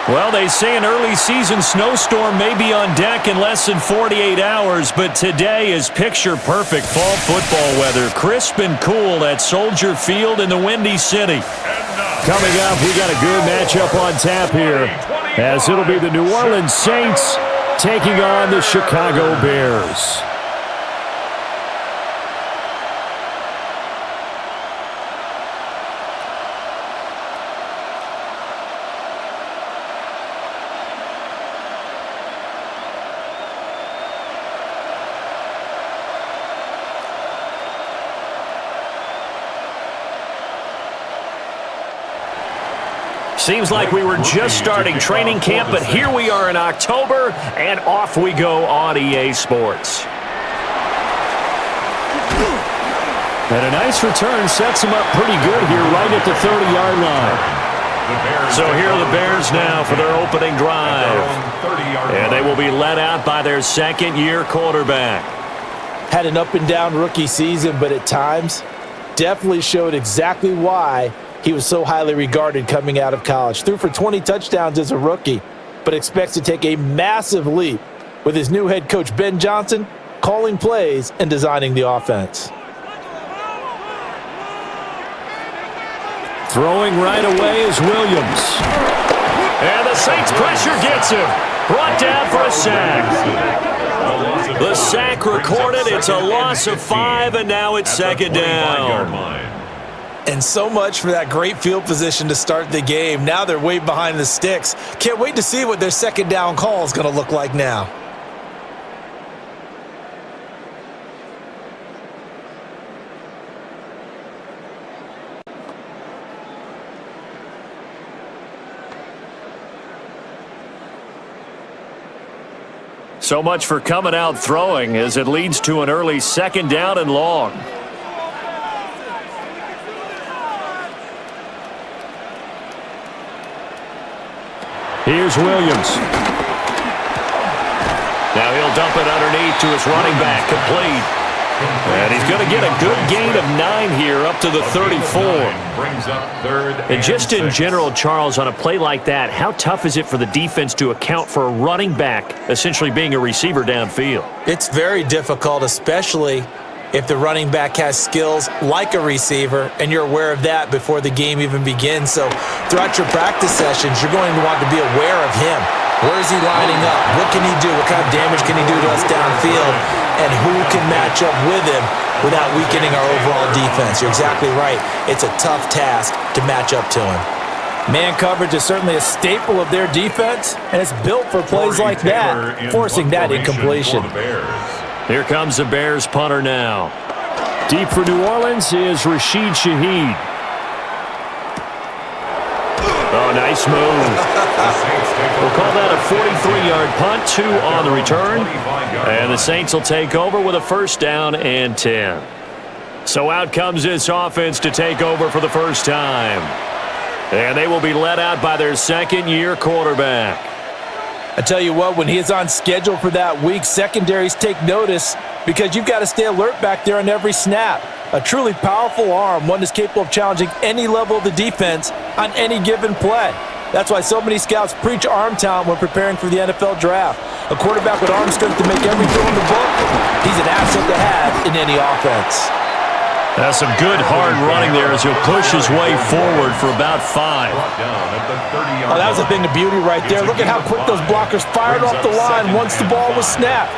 Well, they say an early season snowstorm may be on deck in less than 48 hours, but today is picture-perfect fall football weather. Crisp and cool at Soldier Field in the Windy City. Coming up, we got a good matchup on tap here, as it'll be the New Orleans Saints taking on the Chicago Bears. Seems like we were just starting training camp, but here we are in October, and off we go on EA Sports. And a nice return sets him up pretty good here right at the 30-yard line. So here are the Bears now for their opening drive. And they will be led out by their second-year quarterback. Had an up-and-down rookie season, but at times definitely showed exactly why he was so highly regarded coming out of college. Threw for 20 touchdowns as a rookie, but expects to take a massive leap with his new head coach, Ben Johnson, calling plays and designing the offense. Throwing right away is Williams. And the Saints pressure gets him. Brought down for a sack. The sack recorded. It's a loss of 5, and now it's second down. And so much for that great field position to start the game. Now they're way behind the sticks. Can't wait to see what their second down call is going to look like now. So much for coming out throwing as it leads to an early second down and long. Here's Williams. Now he'll dump it underneath to his running back, complete. And he's going to get a good gain of 9 here up to the 34. And just in general, Charles, on a play like that, how tough is it for the defense to account for a running back essentially being a receiver downfield? It's very difficult, especially if the running back has skills like a receiver, and you're aware of that before the game even begins. So throughout your practice sessions, you're going to want to be aware of him. Where is he lining up? What can he do? What kind of damage can he do to us downfield? And who can match up with him without weakening our overall defense? You're exactly right. It's a tough task to match up to him. Man coverage is certainly a staple of their defense, and it's built for plays like that, forcing that incompletion. Here comes the Bears punter now. Deep for New Orleans is Rashid Shaheed. Oh, nice move. We'll call that a 43-yard punt, 2 on the return. And the Saints will take over with a first down and 10. So out comes this offense to take over for the first time. And they will be led out by their second-year quarterback. I tell you what, when he is on schedule for that week, secondaries take notice because you've got to stay alert back there on every snap. A truly powerful arm, one that's capable of challenging any level of the defense on any given play. That's why so many scouts preach arm talent when preparing for the NFL draft. A quarterback with arm strength to make every throw in the book, he's an asset to have in any offense. That's some good hard running there as he'll push his way forward for about 5. Oh, that was a thing of beauty right there. Look at how quick those blockers fired off the line once the ball was snapped.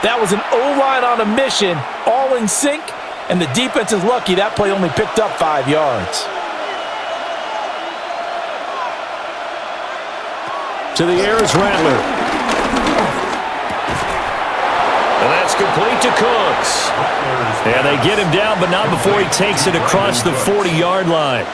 That was an O-line on a mission, all in sync, and the defense is lucky that play only picked up 5 yards. To the air is Rattler. And that's complete to Cooks. And they get him down, but not before he takes it across the 40-yard line.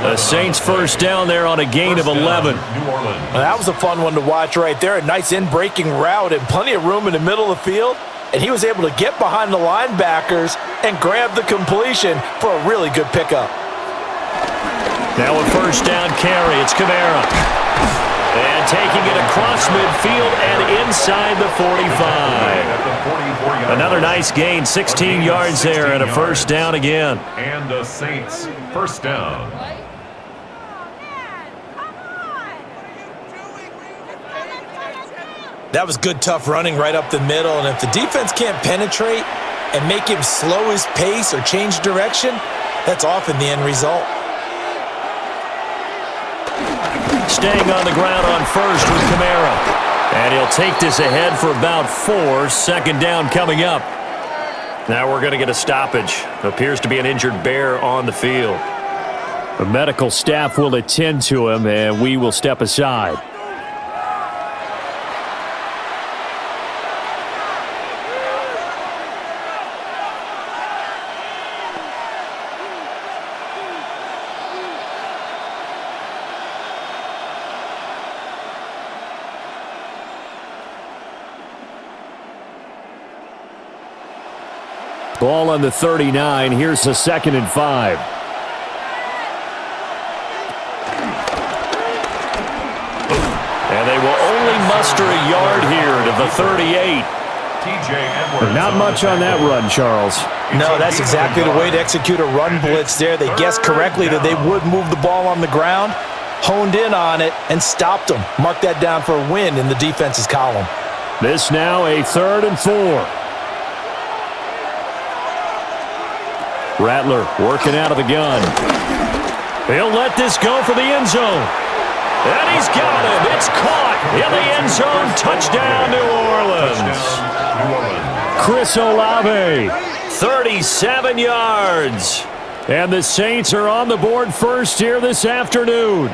The Saints first down there on a gain of 11. Well, that was a fun one to watch right there. A nice in-breaking route and plenty of room in the middle of the field. And he was able to get behind the linebackers and grab the completion for a really good pickup. Now a first down carry. It's Kamara. And taking it across midfield and inside the 45. Another nice gain, 16 yards there, and a first down again. And the Saints first down. That was good, tough running right up the middle, and if the defense can't penetrate and make him slow his pace or change direction, that's often the end result. Staying on the ground on first with Kamara. And he'll take this ahead for about 4. Second down coming up. Now we're going to get a stoppage. Appears to be an injured Bear on the field. The medical staff will attend to him, and we will step aside. Ball on the 39. Here's the 2nd and 5. And they will only muster a yard here to the 38. Not much on that run, Charles. No, that's exactly the way to execute a run blitz there. They guessed correctly that they would move the ball on the ground, honed in on it, and stopped them. Mark that down for a win in the defense's column. This now a 3rd and 4. Rattler working out of the gun. He'll let this go for the end zone. And he's got him. It's caught in the end zone. Touchdown, New Orleans. Chris Olave. 37 yards. And the Saints are on the board first here this afternoon.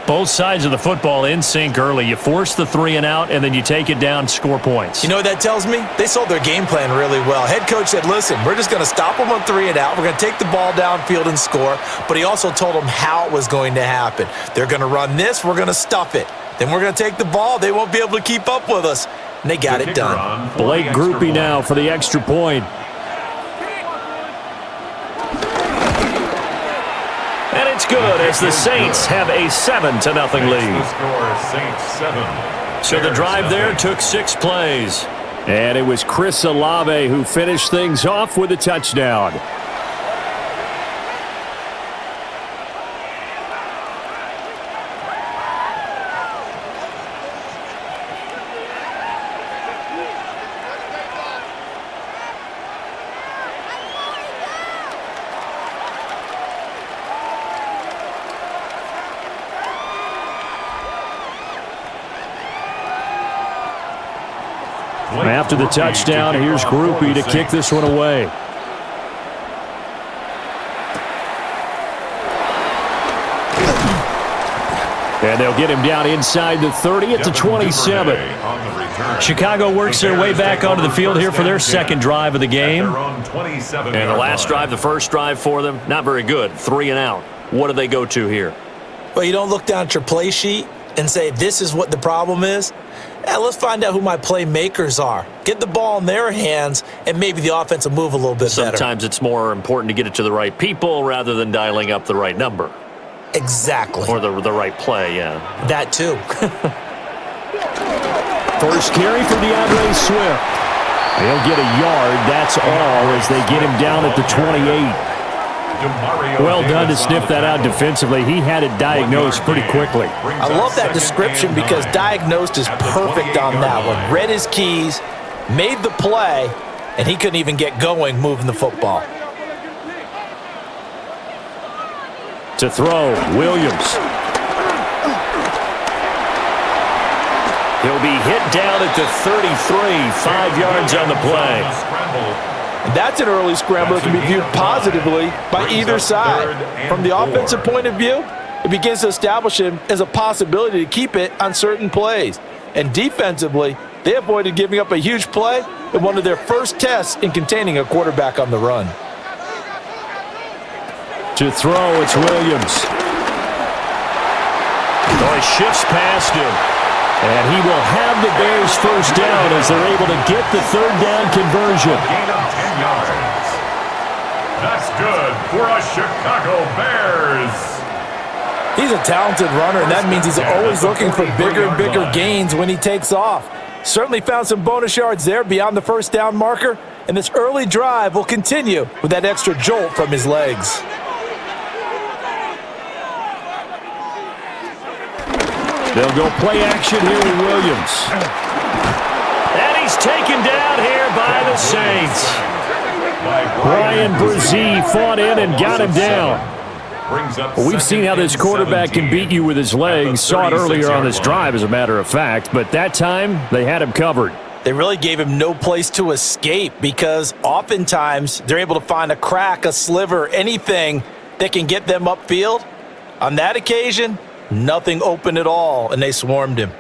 Both sides of the football in sync early. You force the 3 and out, and then you take it down, score points. You know what that tells me? They sold their game plan really well. Head coach said, listen, we're just going to stop them on 3 and out. We're going to take the ball downfield and score. But he also told them how it was going to happen. They're going to run this. We're going to stuff it. Then we're going to take the ball. They won't be able to keep up with us. And they got it done. Blake Groupie now for the extra point. And it's good as the Saints have a 7-0 lead. So the drive there took 6 plays. And it was Chris Olave who finished things off with a touchdown. After the touchdown, here's Groupie to kick this one away. And they'll get him down inside the 30 at the 27. Chicago works their way back onto the field here for their second drive of the game. And the last drive, the first drive for them, not very good. 3 and out. What do they go to here? Well, you don't look down at your play sheet and say, this is what the problem is. Let's find out who my playmakers are. Get the ball in their hands, and maybe the offense will move a little bit better. Sometimes it's more important to get it to the right people rather than dialing up the right number. Exactly. Or the right play, yeah. That too. First carry for DeAndre Swift. They'll get a yard, that's all, as they get him down at the 28. Well done to sniff that out defensively. He had it diagnosed pretty quickly. I love that description because diagnosed is perfect on that one. Read his keys, made the play, and he couldn't even get going moving the football. To throw, Williams. He'll be hit down at the 33, 5 yards on the play. That's an early scramble that can be viewed positively by either side. From the offensive point of view, it begins to establish him as a possibility to keep it on certain plays. And defensively, they avoided giving up a huge play in one of their first tests in containing a quarterback on the run. To throw, it's Williams. Oh, he shifts past him. And he will have the Bears first down as they're able to get the 3rd down conversion. Gain of 10 yards. That's good for a Chicago Bears. He's a talented runner, and that means he's always looking for bigger and bigger gains when he takes off. Certainly found some bonus yards there beyond the first down marker, and this early drive will continue with that extra jolt from his legs. They'll go play action here with Williams. And he's taken down here by the Saints. Brian Brzee fought in and got him down. Well, we've seen how this quarterback can beat you with his legs. Saw it earlier on this drive, as a matter of fact. But that time, they had him covered. They really gave him no place to escape because oftentimes they're able to find a crack, a sliver, anything that can get them upfield. On that occasion, nothing open at all, and they swarmed him.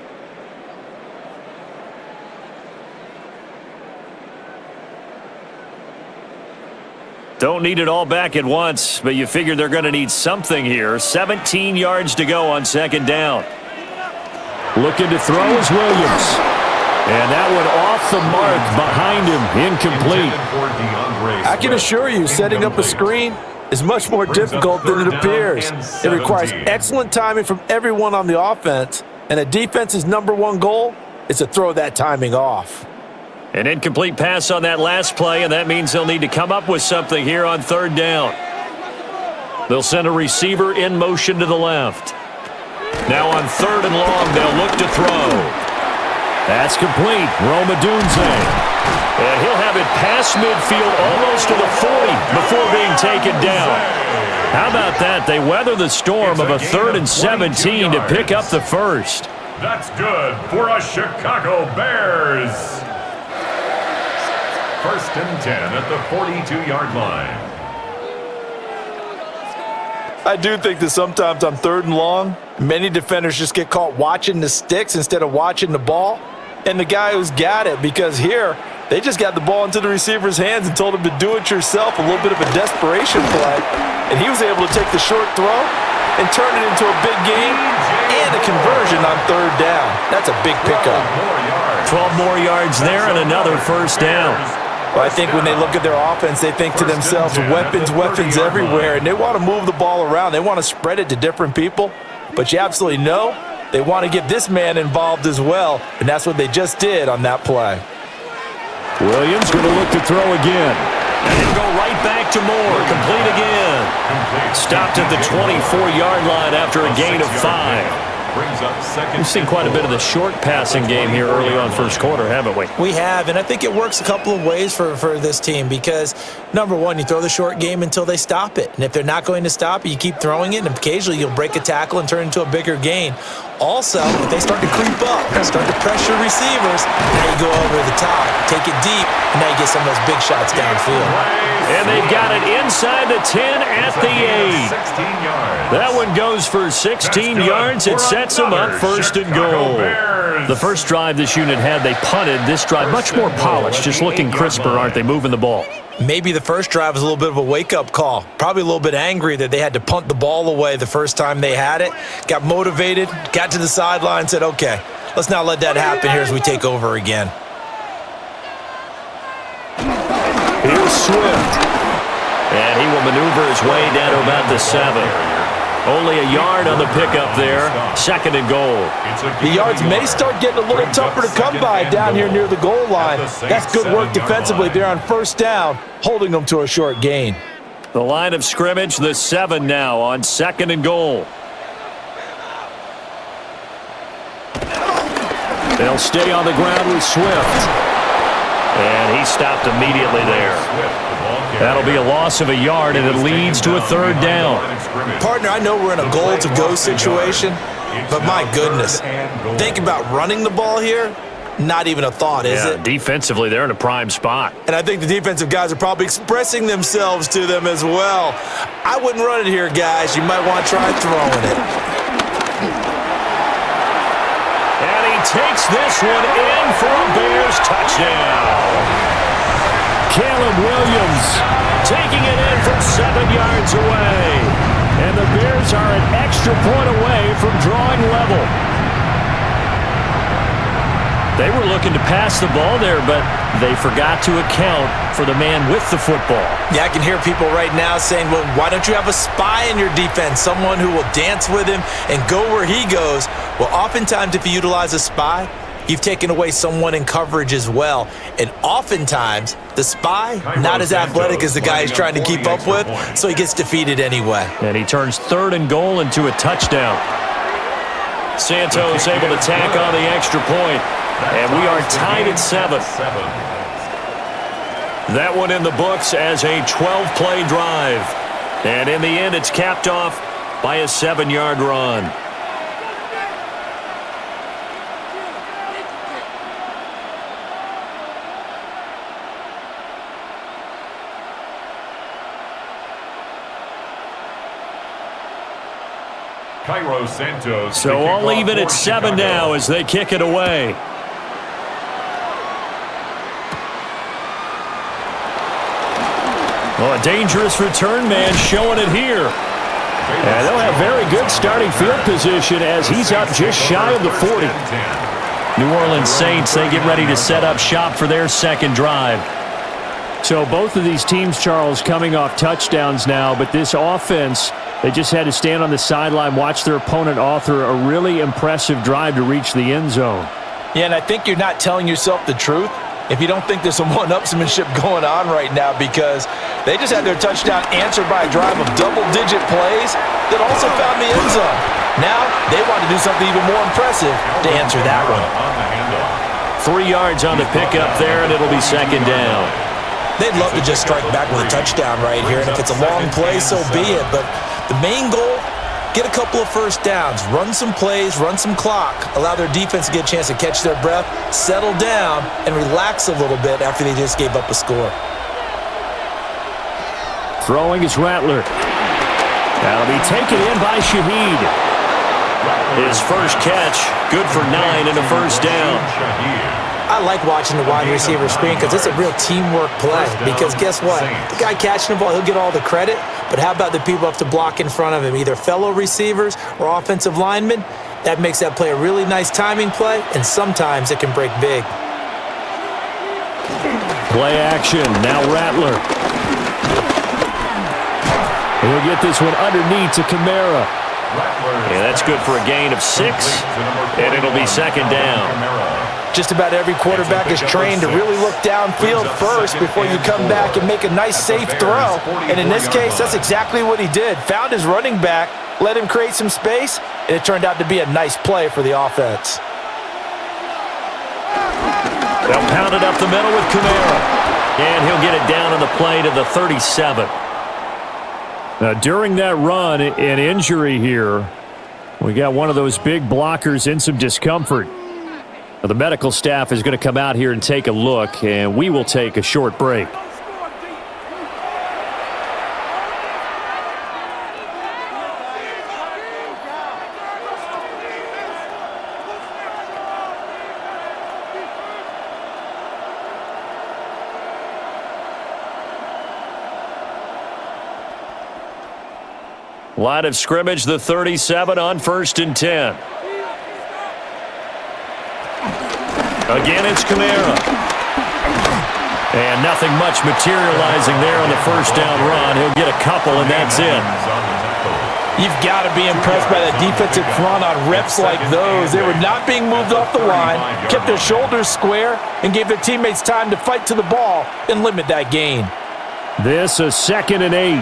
Don't need it all back at once, but you figure they're going to need something here. 17 yards to go on second down. Looking to throw is Williams. And that one off the mark behind him, incomplete. I can assure you, setting up a screen is much more difficult than it appears. It requires excellent timing from everyone on the offense, and a defense's #1 goal is to throw that timing off. An incomplete pass on that last play, and that means they'll need to come up with something here on third down. They'll send a receiver in motion to the left. Now on third and long, they'll look to throw. That's complete. Rome Odunze. And he'll have it past midfield almost to the 40 before being taken down. How about that? They weather the storm of a 3rd and 17 to pick up the first. That's good for us Chicago Bears. 1st and 10 at the 42-yard line. I do think that sometimes on 3rd and long, many defenders just get caught watching the sticks instead of watching the ball. And the guy who's got it, because here, they just got the ball into the receiver's hands and told him to do it yourself, a little bit of a desperation play. And he was able to take the short throw and turn it into a big gain and a conversion on 3rd down. That's a big pickup. 12 more yards there and another first down. Well, I think when they look at their offense, they think to themselves, weapons everywhere, and they want to move the ball around. They want to spread it to different people, but you absolutely know they want to get this man involved as well, and that's what they just did on that play. Williams going to look to throw again. And he'll go right back to Moore. Complete again. Stopped at the 24-yard line after a gain of 5. We've seen quite a bit of the short passing game here early on first quarter, haven't we? We have, and I think it works a couple of ways for this team because, number one, you throw the short game until they stop it. And if they're not going to stop it, you keep throwing it, and occasionally you'll break a tackle and turn it into a bigger gain. Also, if they start to creep up, start to pressure receivers, now you go over the top, take it deep, and now you get some of those big shots downfield. And they've got it inside the 10 at the 8. That one goes for 16 yards. It sets them up 1st and goal. The first drive this unit had, they punted. This drive, much more polished, just looking crisper, aren't they, moving the ball? Maybe the first drive was a little bit of a wake-up call. Probably a little bit angry that they had to punt the ball away the first time they had it. Got motivated, got to the sideline, said, okay, let's not let that happen here as we take over again. Here's Swift. And he will maneuver his way down to about the 7. Only a yard on the pickup there. 2nd and goal. The yards may start getting a little tougher to come by down here near the goal line. That's good work defensively there on 1st down, holding them to a short gain. The line of scrimmage, the 7 now on 2nd and goal. They'll stay on the ground with Swift. And he stopped immediately there. That'll be a loss of a yard, and it leads to a 3rd down. Partner, I know we're in a goal-to-go situation, but my goodness, think about running the ball here. Not even a thought, is it? Defensively, they're in a prime spot. And I think the defensive guys are probably expressing themselves to them as well. I wouldn't run it here, guys. You might want to try throwing it. And he takes this one in for a Bears touchdown. Caleb Williams taking it in from 7 yards away. And the Bears are an extra point away from drawing level. They were looking to pass the ball there, but they forgot to account for the man with the football. Yeah, I can hear people right now saying, well, why don't you have a spy in your defense, someone who will dance with him and go where he goes? Well, oftentimes if you utilize a spy, you've taken away someone in coverage as well. And oftentimes, the spy, not as athletic as the guy he's trying to keep up with, so he gets defeated anyway. And he turns 3rd and goal into a touchdown. Santos able to tack on the extra point, and we are tied at 7. That one in the books as a 12-play drive. And in the end, it's capped off by a 7-yard run. Cairo Santos. So all even at 7 now as they kick it away. Oh, a dangerous return man showing it here. And they'll have very good starting field position as he's up just shy of the 40. New Orleans Saints, they get ready to set up shop for their second drive. So both of these teams, Charles, coming off touchdowns now, but this offense, they just had to stand on the sideline, watch their opponent author a really impressive drive to reach the end zone. Yeah, and I think you're not telling yourself the truth if you don't think there's some one-upsmanship going on right now, because they just had their touchdown answered by a drive of double-digit plays that also found the end zone. Now they want to do something even more impressive to answer that one. 3 yards on the pickup there, and it'll be second down. They'd love to just strike back with a touchdown right here, and if it's a long play, so be it. But the main goal, get a couple of first downs, run some plays, run some clock, allow their defense to get a chance to catch their breath, settle down, and relax a little bit after they just gave up a score. Throwing is Rattler. That'll be taken in by Shaheed. His first catch, good for 9 and a first down. I like watching the wide receiver screen because it's a real teamwork play. Because guess what? The guy catching the ball, he'll get all the credit. But how about the people who have to block in front of him, either fellow receivers or offensive linemen? That makes that play a really nice timing play, and sometimes it can break big. Play action, now Rattler. He'll get this one underneath to Kamara. Yeah, that's good for a gain of 6, and it'll be second down. Just about every quarterback is trained to really look downfield first before you come back and make a nice, safe throw. And in this case, that's exactly what he did. Found his running back, let him create some space, and it turned out to be a nice play for the offense. They'll pound it up the middle with Kamara. And he'll get it down on the play to the 37. Now, during that run, an injury here. We got one of those big blockers in some discomfort. Now, the medical staff is going to come out here and take a look, and we will take a short break. Line of scrimmage, the 37 on 1st and 10. Again, it's Kamara. And nothing much materializing there on the first down run. He'll get a couple, and that's it. You've got to be impressed by that defensive front on reps like those. They were not being moved off the line, kept their shoulders square, and gave their teammates time to fight to the ball and limit that gain. This is 2nd and 8.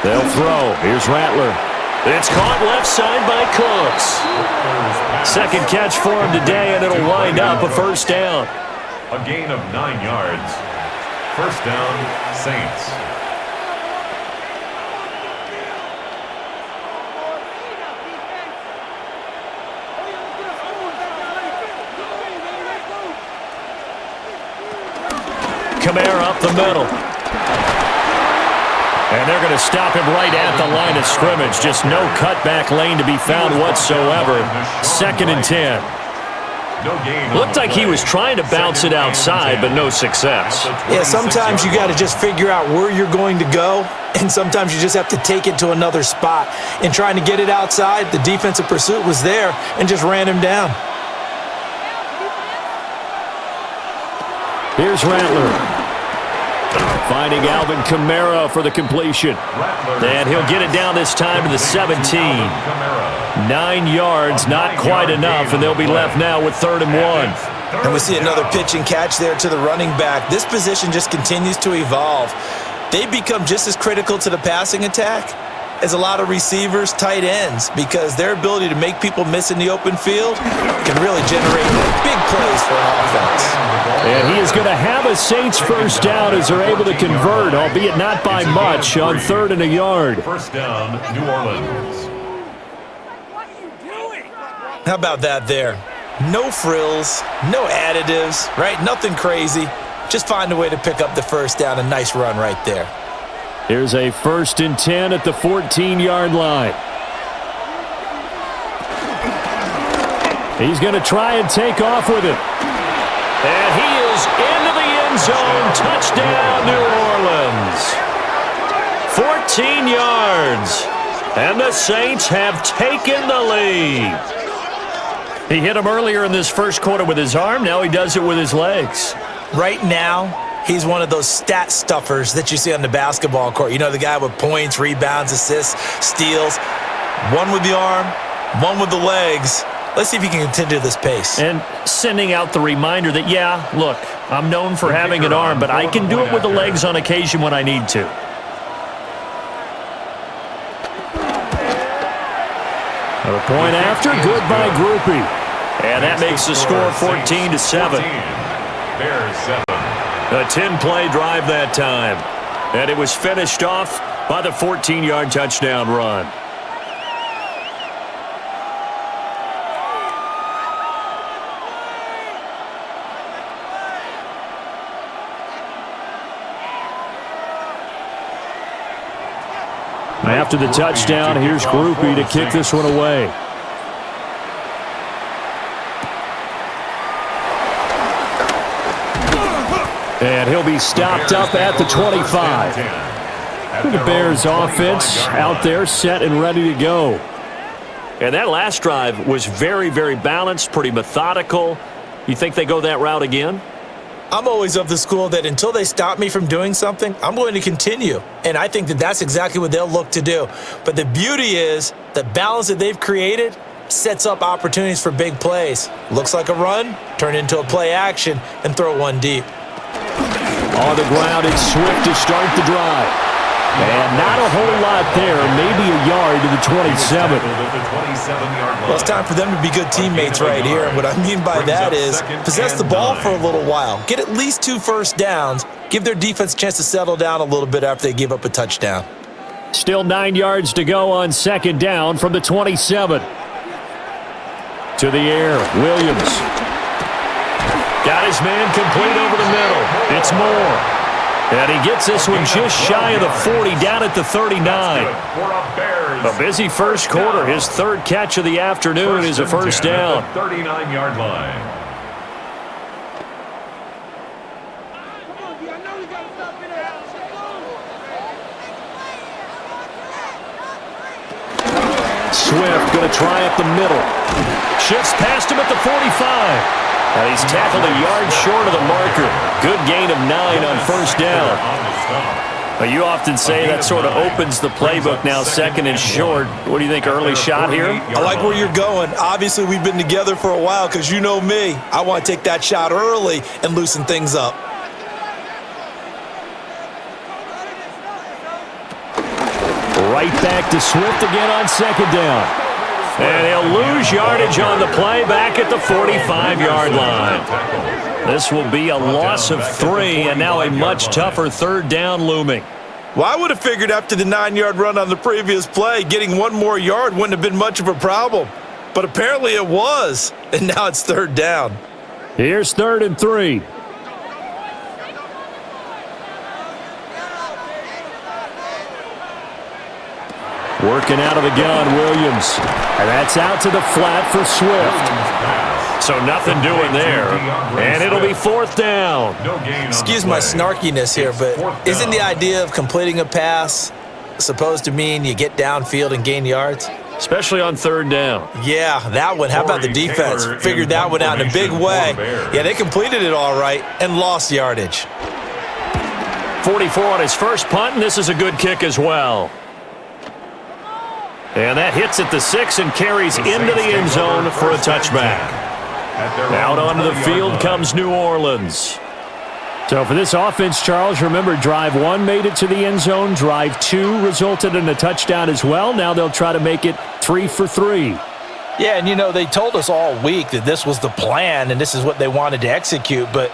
They'll throw. Here's Rattler. It's caught left side by Cooks. Second catch for him today, and it'll wind up a first down. A gain of 9 yards. First down, Saints. Kamara up the middle. And they're going to stop him right at the line of scrimmage. Just no cutback lane to be found whatsoever. 2nd and 10. Looked like he was trying to bounce it outside, but no success. Yeah, sometimes you got to just figure out where you're going to go, and sometimes you just have to take it to another spot. In trying to get it outside, the defensive pursuit was there and just ran him down. Here's Rattler. Finding Alvin Kamara for the completion. And he'll get it down this time to the 17. 9 yards, not quite enough, and they'll be left now with 3rd and 1. And we see another pitch and catch there to the running back. This position just continues to evolve. They become just as critical to the passing attack is a lot of receivers, tight ends, because their ability to make people miss in the open field can really generate big plays for an offense. And he is going to have a Saints first down as they're able to convert, albeit not by much, on 3rd and a yard. First down, New Orleans. How about that there? No frills, no additives, right? Nothing crazy. Just find a way to pick up the first down. A nice run right there. Here's a 1st and 10 at the 14-yard line. He's going to try and take off with it. And he is into the end zone. Touchdown, New Orleans. 14 yards. And the Saints have taken the lead. He hit him earlier in this first quarter with his arm. Now he does it with his legs. Right now, he's one of those stat stuffers that you see on the basketball court. You know, the guy with points, rebounds, assists, steals. One with the arm, one with the legs. Let's see if he can continue this pace. And sending out the reminder that, yeah, look, I'm known for having an arm, but I can do it with the legs on occasion when I need to. A point after, good by Groupie. And that makes the score 14-7. Bears 7. A 10-play drive that time. And it was finished off by the 14-yard touchdown run. After the touchdown, here's Groupie to kick this one away. And he'll be stopped up at the 25. The Bears offense out there set and ready to go. And that last drive was very, very balanced, pretty methodical. You think they go that route again? I'm always of the school that until they stop me from doing something, I'm going to continue. And I think that that's exactly what they'll look to do. But the beauty is the balance that they've created sets up opportunities for big plays. Looks like a run, turn into a play action, and throw one deep. On the ground, it's Swift to start the drive. And not a whole lot there, maybe a yard to the 27. Well, it's time for them to be good teammates right here. And what I mean by that is possess the ball for a little while. Get at least 2 first downs. Give their defense a chance to settle down a little bit after they give up a touchdown. Still 9 yards to go on 2nd down from the 27. To the air, Williams. Got his man complete over the middle. It's Moore. And he gets this one just shy of the 40, down at the 39. A busy first quarter. His 3rd catch of the afternoon is a first down. 39-yard line. Swift going to try up the middle. Shifts past him at the 45. And he's tackled a yard short of the marker. Good gain of 9 on first down. But you often say that sort of opens the playbook now, 2nd and short. What do you think, early shot here? I like where you're going. Obviously, we've been together for a while because you know me. I want to take that shot early and loosen things up. Right back to Swift again on 2nd down. And he'll lose yardage on the play back at the 45-yard line. This will be a loss of 3, and now a much tougher 3rd down looming. Well, I would have figured after the 9-yard run on the previous play, getting 1 more yard wouldn't have been much of a problem. But apparently it was, and now it's 3rd down. Here's 3rd and 3. Working out of the gun, Williams. And that's out to the flat for Swift. So nothing doing there. And it'll be 4th down. Excuse my snarkiness here, but isn't the idea of completing a pass supposed to mean you get downfield and gain yards? Especially on 3rd down. Yeah, that one. How about the defense? Figured that one out in a big way. Yeah, they completed it all right and lost yardage. 44 on his first punt, and this is a good kick as well. And that hits at the 6 and carries into the end zone for a touchback. Out onto the field comes New Orleans. So for this offense, Charles, remember, drive 1 made it to the end zone. Drive 2 resulted in a touchdown as well. Now they'll try to make it 3 for 3. Yeah, and they told us all week that this was the plan and this is what they wanted to execute, but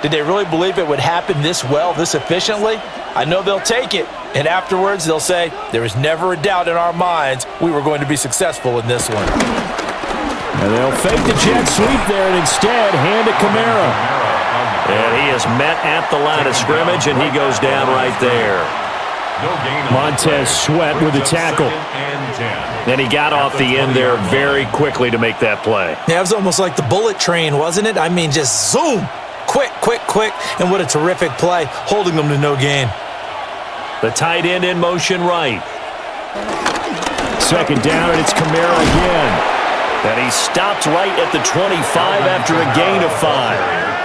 did they really believe it would happen this well, this efficiently? I know they'll take it, and afterwards they'll say, there was never a doubt in our minds we were going to be successful in this one. And they'll fake the jet sweep there and instead hand it Kamara. And he is met at the line of scrimmage, and he goes down right there. Montez Sweat with a tackle. And he got off the end there very quickly to make that play. Yeah, it was almost like the bullet train, wasn't it? I mean, just zoom. Quick, quick, quick. And what a terrific play, holding them to no gain. The tight end in motion right. Second down, and it's Kamara again. And he stopped right at the 25 after a gain of 5.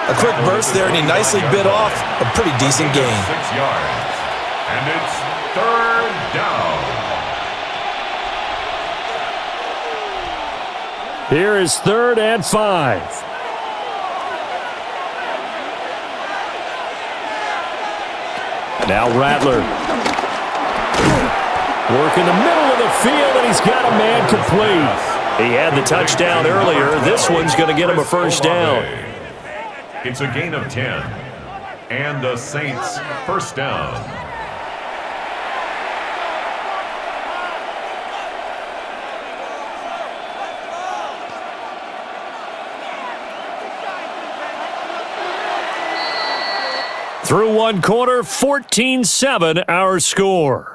A quick burst there, and he nicely bit off a pretty decent gain. 6 yards. And it's 3rd down. Here is 3rd and 5. Now Rattler. Work in the middle of the field, and he's got a man complete. He had the touchdown earlier. This one's going to get him a first down. It's a gain of 10. And the Saints first down. Through 1 quarter, 14-7 our score.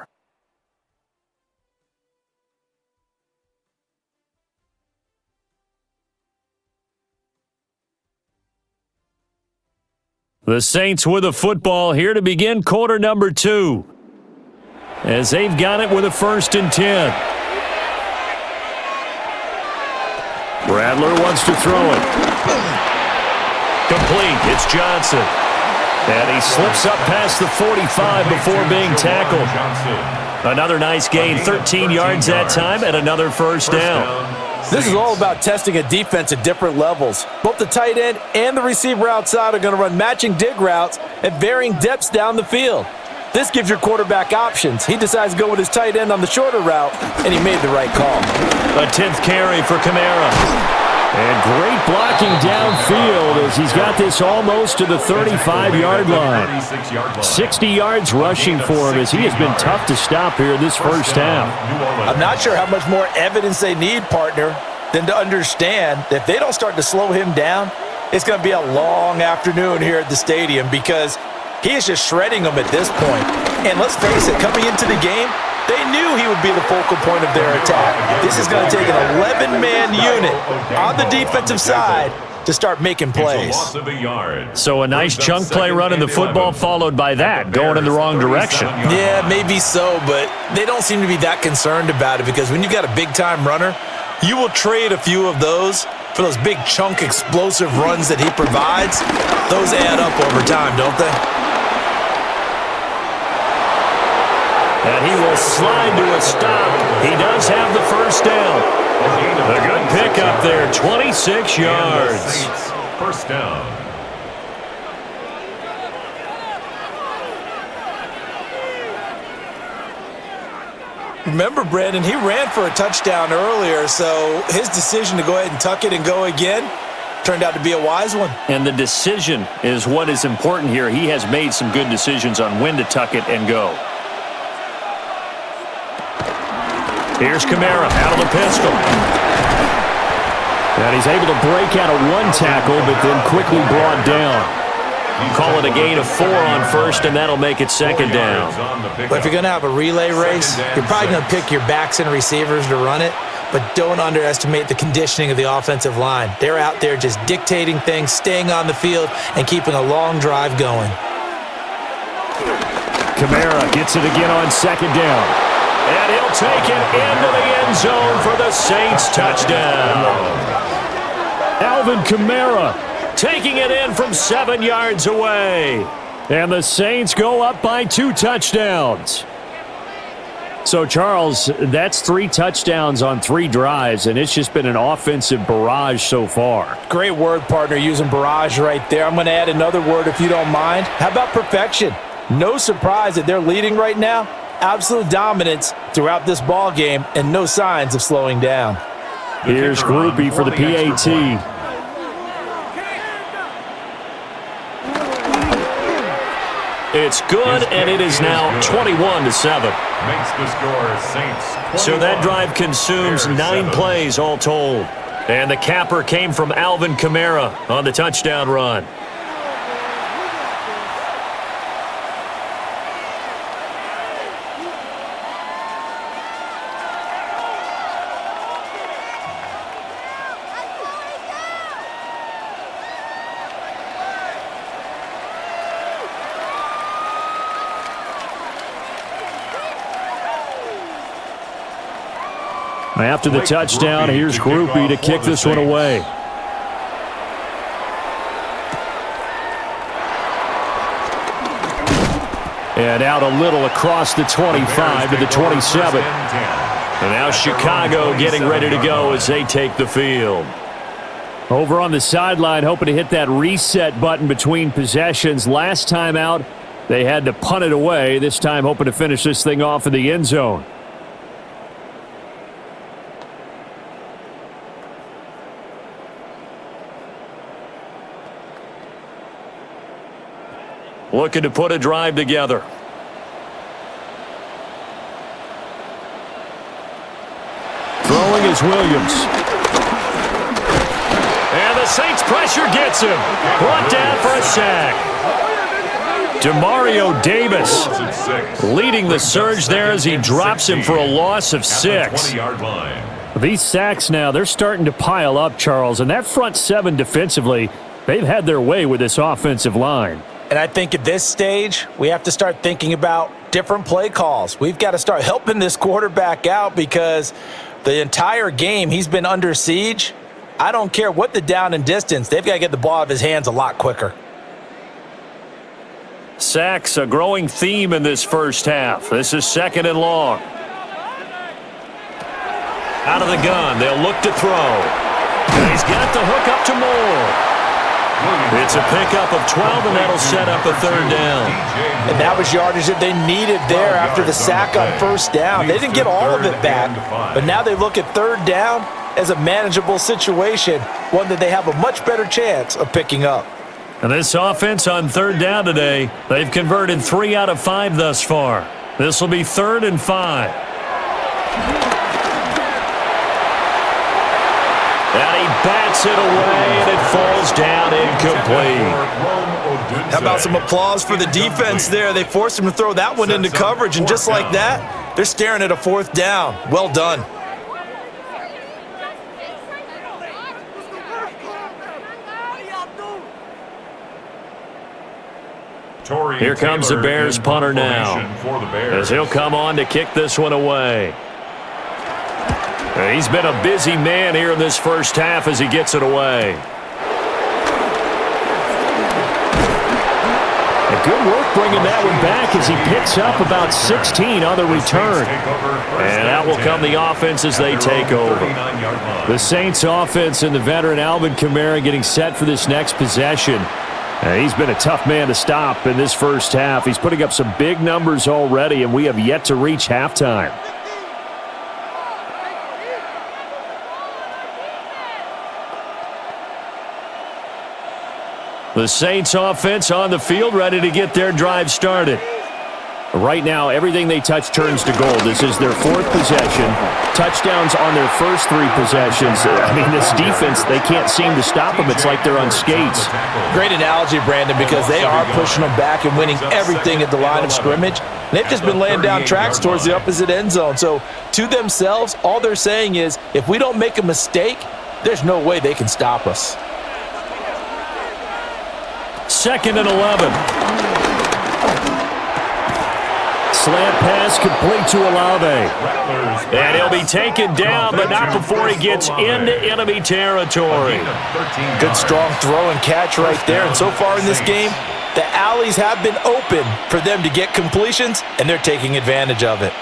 The Saints with the football here to begin quarter number 2. As they've got it with a 1st and 10. Rattler wants to throw it. Complete. It's Johnson. And he slips up past the 45 before being tackled. Another nice gain, 13 yards that time, and another first down. This is all about testing a defense at different levels. Both the tight end and the receiver outside are going to run matching dig routes at varying depths down the field. This gives your quarterback options. He decides to go with his tight end on the shorter route, and he made the right call. A 10th carry for Kamara. And great blocking downfield as he's got this almost to the 35-yard line. 60 yards rushing for him as he has been tough to stop here this first half. I'm not sure how much more evidence they need, partner, than to understand that if they don't start to slow him down, it's going to be a long afternoon here at the stadium because he is just shredding them at this point. And let's face it, coming into the game, they knew he would be the focal point of their attack. This is going to take an 11-man unit on the defensive side to start making plays. So a nice chunk play running the football followed by that, going in the wrong direction. Yeah, maybe so, but they don't seem to be that concerned about it because when you've got a big-time runner, you will trade a few of those for those big chunk explosive runs that he provides. Those add up over time, don't they? And he will slide to a stop. He does have the first down. A good pickup there, 26 yards. First down. Remember, Brandon, he ran for a touchdown earlier, so his decision to go ahead and tuck it and go again turned out to be a wise one. And the decision is what is important here. He has made some good decisions on when to tuck it and go. Here's Kamara out of the pistol. And he's able to break out of one tackle, but then quickly brought down. Call it a gain of 4 on first, and that'll make it second down. But if you're going to have a relay race, you're probably going to pick your backs and receivers to run it, but don't underestimate the conditioning of the offensive line. They're out there just dictating things, staying on the field, and keeping a long drive going. Kamara gets it again on second down. And he'll take it into the end zone for the Saints touchdown. Alvin Kamara taking it in from 7 yards away. And the Saints go up by 2 touchdowns. So, Charles, that's 3 touchdowns on 3 drives, and it's just been an offensive barrage so far. Great word, partner, using barrage right there. I'm going to add another word if you don't mind. How about perfection? No surprise that they're leading right now. Absolute dominance throughout this ball game and no signs of slowing down. Here's Groupie for the PAT. It's good, and it is now 21-7. Makes the score Saints. So that drive consumes 9 plays all told. And the capper came from Alvin Kamara on the touchdown run. After the touchdown, here's Groupie to kick this one away. And out a little across the 25 to the 27. And now Chicago getting ready to go as they take the field. Over on the sideline, hoping to hit that reset button between possessions. Last time out, they had to punt it away. This time, hoping to finish this thing off in the end zone. Looking to put a drive together. Throwing is Williams. And the Saints pressure gets him. Brought down for a sack. Demario Davis leading the surge there as he drops him for a loss of 6. These sacks now, they're starting to pile up, Charles. And that front 7 defensively, they've had their way with this offensive line. And I think at this stage, we have to start thinking about different play calls. We've got to start helping this quarterback out because the entire game he's been under siege. I don't care what the down and distance. They've got to get the ball out of his hands a lot quicker. Sacks, a growing theme in this first half. This is 2nd and long. Out of the gun, they'll look to throw. And he's got the hook up to Moore. It's a pickup of 12, and that'll set up a 3rd down. And that was yardage that they needed there after the sack on 1st down. They didn't get all of it back, but now they look at 3rd down as a manageable situation, one that they have a much better chance of picking up. And this offense on 3rd down today, they've converted 3 out of 5 thus far. This will be 3rd and 5. And he bats it away, and it falls down incomplete. How about some applause for the defense there? They forced him to throw that one into coverage, and just like that, they're staring at a 4th down. Well done. Here comes the Bears punter now, as he'll come on to kick this one away. He's been a busy man here in this first half as he gets it away. Good work bringing that one back as he picks up about 16 on the return. And out will come the offense as they take over. The Saints offense and the veteran Alvin Kamara getting set for this next possession. He's been a tough man to stop in this first half. He's putting up some big numbers already, and we have yet to reach halftime. The Saints offense on the field, ready to get their drive started. Right now, everything they touch turns to gold. This is their 4th possession. Touchdowns on their first 3 possessions. I mean, this defense, they can't seem to stop them. It's like they're on skates. Great analogy, Brandon, because they are pushing them back and winning everything at the line of scrimmage. They've just been laying down tracks towards the opposite end zone. So, to themselves, all they're saying is, if we don't make a mistake, there's no way they can stop us. 2nd and 11. Slant pass complete to Olave. And he'll be taken down, but not before he gets into enemy territory. Good strong throw and catch right there. And so far in this game, the alleys have been open for them to get completions, and they're taking advantage of it.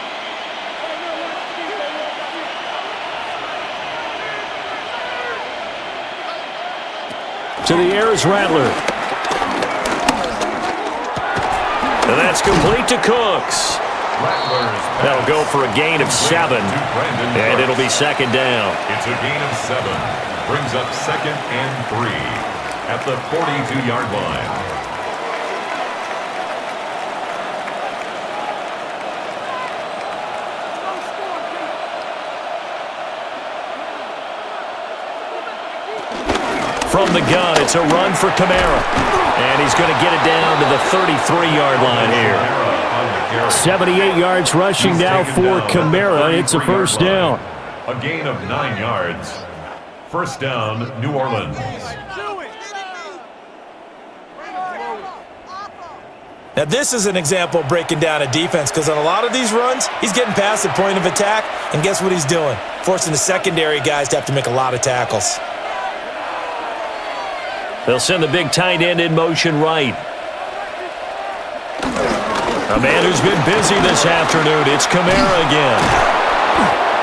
To the air is Rattler. And that's complete to Cooks. That'll go for a gain of 7, and it'll be second down. It's a gain of 7. Brings up 2nd and 3 at the 42-yard line. From the gun, it's a run for Kamara. And he's going to get it down to the 33-yard line here. 78 yards rushing now for Kamara. It's a first down. A gain of 9 yards. First down, New Orleans. Now, this is an example of breaking down a defense because on a lot of these runs, he's getting past the point of attack, and guess what he's doing? Forcing the secondary guys to have to make a lot of tackles. They'll send the big tight end in motion right. A man who's been busy this afternoon. It's Kamara again.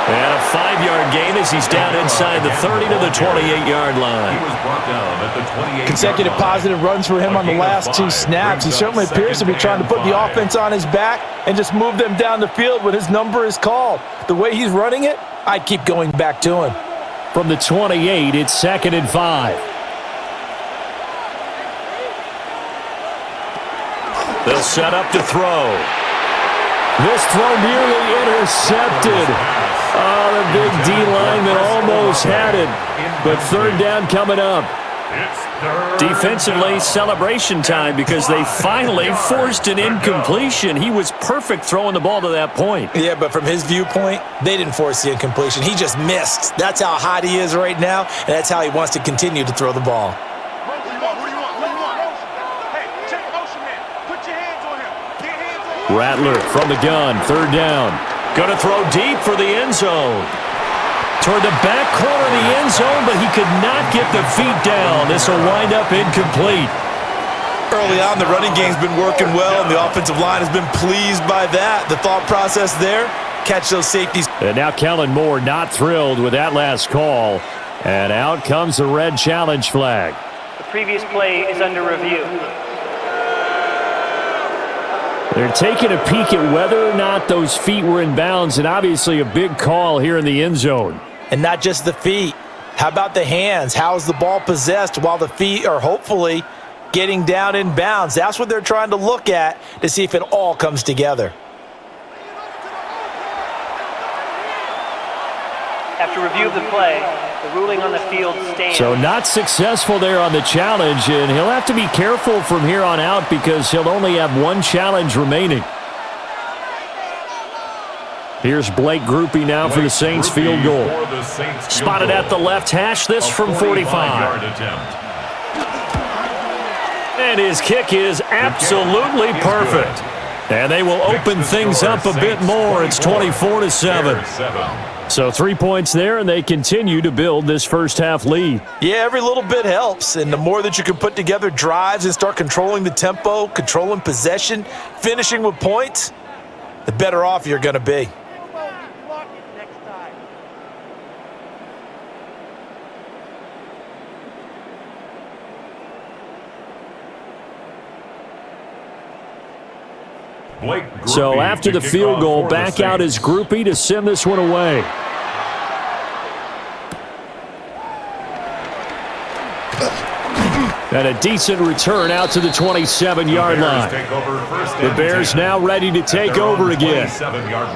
And a 5-yard gain as he's down inside the 30 to the 28-yard line. He was brought down at the 28-yard Consecutive line. positive runs for him on the last 2 snaps. He certainly appears to be trying to put the offense on his back and just move them down the field when his number is called. The way he's running it, I'd keep going back to him. From the 28, it's 2nd and 5. They'll set up to throw. This throw nearly intercepted. Oh, the big D lineman almost had it. But third down coming up. Defensively, celebration time because they finally forced an incompletion. He was perfect throwing the ball to that point. Yeah, but from his viewpoint, they didn't force the incompletion. He just missed. That's how hot he is right now, and that's how he wants to continue to throw the ball. Rattler from the gun, third down. Going to throw deep for the end zone. Toward the back corner of the end zone, but he could not get the feet down. This will wind up incomplete. Early on, the running game's been working well, and the offensive line has been pleased by that. The thought process there, catch those safeties. And now Kellen Moore not thrilled with that last call. And out comes the red challenge flag. The previous play is under review. They're taking a peek at whether or not those feet were in bounds, and obviously a big call here in the end zone. And not just the feet. How about the hands? How is the ball possessed while the feet are hopefully getting down in bounds? That's what they're trying to look at to see if it all comes together. After review of the play, the ruling on the field stands. So not successful there on the challenge, and he'll have to be careful from here on out because he'll only have one challenge remaining. Here's Blake Grupe now for the Saints field goal. Spotted at the left hash, this from 45. And his kick is absolutely perfect. And they will open things up a bit more. It's 24-7. So 3 points there, and they continue to build this first half lead. Yeah, every little bit helps, and the more that you can put together drives and start controlling the tempo, controlling possession, finishing with points, the better off you're going to be. So after the field goal, back out is Grupe to send this one away. And a decent return out to the 27-yard line. The Bears now ready to take over again.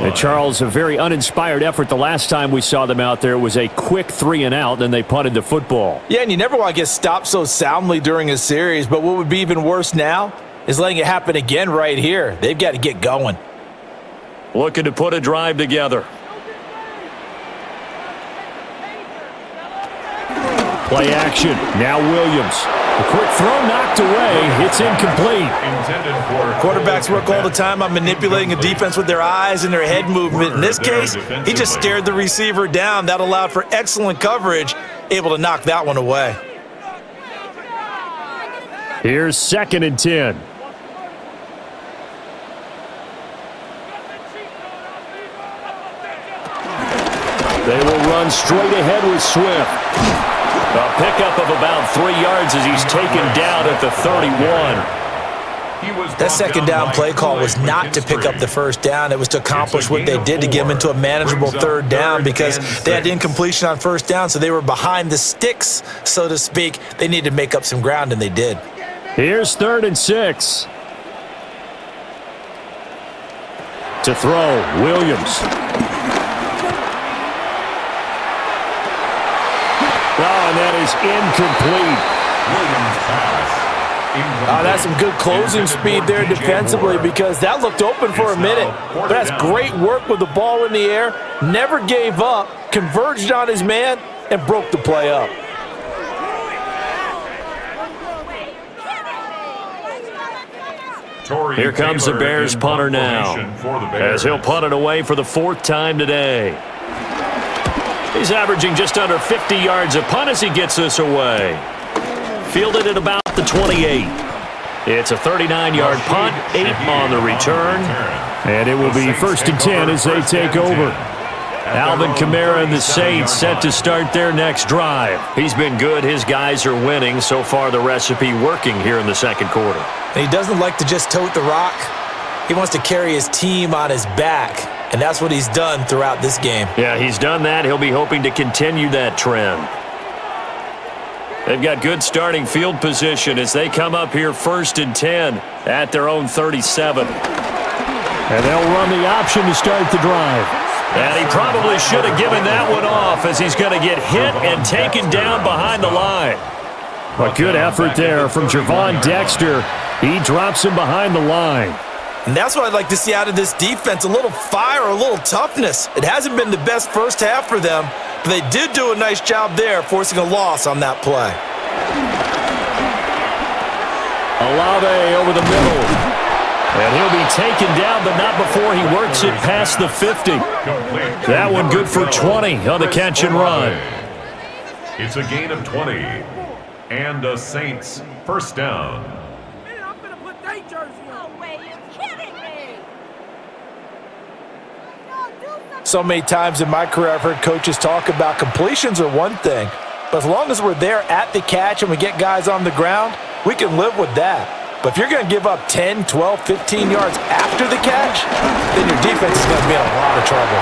And Charles, a very uninspired effort the last time we saw them out there. It was a quick 3-and-out, then they punted the football. Yeah, and you never want to get stopped so soundly during a series, but what would be even worse now is letting it happen again right here. They've got to get going. Looking to put a drive together. Play action. Now Williams. A quick throw knocked away. It's incomplete. Quarterbacks work all the time on manipulating a defense with their eyes and their head movement. In this case, he just stared the receiver down. That allowed for excellent coverage, able to knock that one away. Here's 2nd and 10. They will run straight ahead with Swift. A pickup of about 3 yards as he's taken down at the 31. That second down play call was not to pick up the first down. It was to accomplish what they did to get them into a manageable third down because they had incompletion on first down, so they were behind the sticks, so to speak. They needed to make up some ground, and they did. Here's 3rd and 6. To throw, Williams. Oh, and that is incomplete. Williams pass. That's some good closing speed there defensively because that looked open for a minute. But that's great work with the ball in the air. Never gave up, converged on his man, and broke the play up. Here comes the Bears punter now, as he'll punt it away for the 4th time today. He's averaging just under 50 yards a punt as he gets this away. Fielded at about the 28. It's a 39-yard punt, 8 on the return. And it will be 1st and 10 as they take over. Alvin Kamara and the Saints set to start their next drive. He's been good. His guys are winning. So far, the recipe working here in the second quarter. And he doesn't like to just tote the rock. He wants to carry his team on his back, and that's what he's done throughout this game. Yeah, he's done that. He'll be hoping to continue that trend. They've got good starting field position as they come up here 1st and 10 at their own 37. And they'll run the option to start the drive. And he probably should have given that one off as he's going to get hit and taken down behind the line. A good effort there from Javon Dexter. He drops him behind the line. And that's what I'd like to see out of this defense, a little fire, a little toughness. It hasn't been the best first half for them, but they did do a nice job there, forcing a loss on that play. Olave over the middle. And he'll be taken down, but not before he works it past the 50. That one good for 20 on the catch and run. It's a gain of 20. And the Saints 1st down. So many times in my career I've heard coaches talk about completions are one thing, but as long as we're there at the catch and we get guys on the ground, we can live with that. But if you're going to give up 10, 12, 15 yards after the catch, then your defense is going to be in a lot of trouble.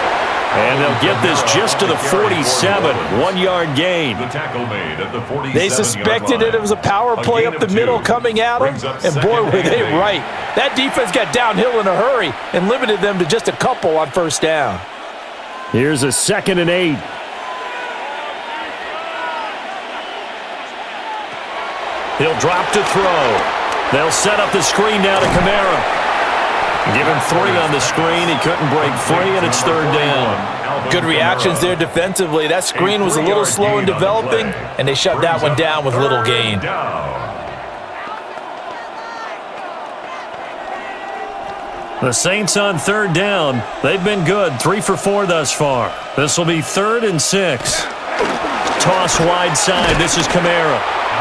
And they'll get this just to the 47, 1-yard gain. The tackle made at the 47-yard They suspected it was a power play up the middle coming at them, and boy, were they right. That defense got downhill in a hurry and limited them to just a couple on 1st down. Here's a 2nd and 8. He'll drop to throw. They'll set up the screen now to Kamara. Give him 3 on the screen. He couldn't break free, and it's 3rd down. Good reactions there defensively. That screen was a little slow in developing, and they shut that one down with little gain. The Saints on 3rd down. They've been good, 3 for 4 thus far. This will be 3rd and 6. Toss wide side. This is Kamara.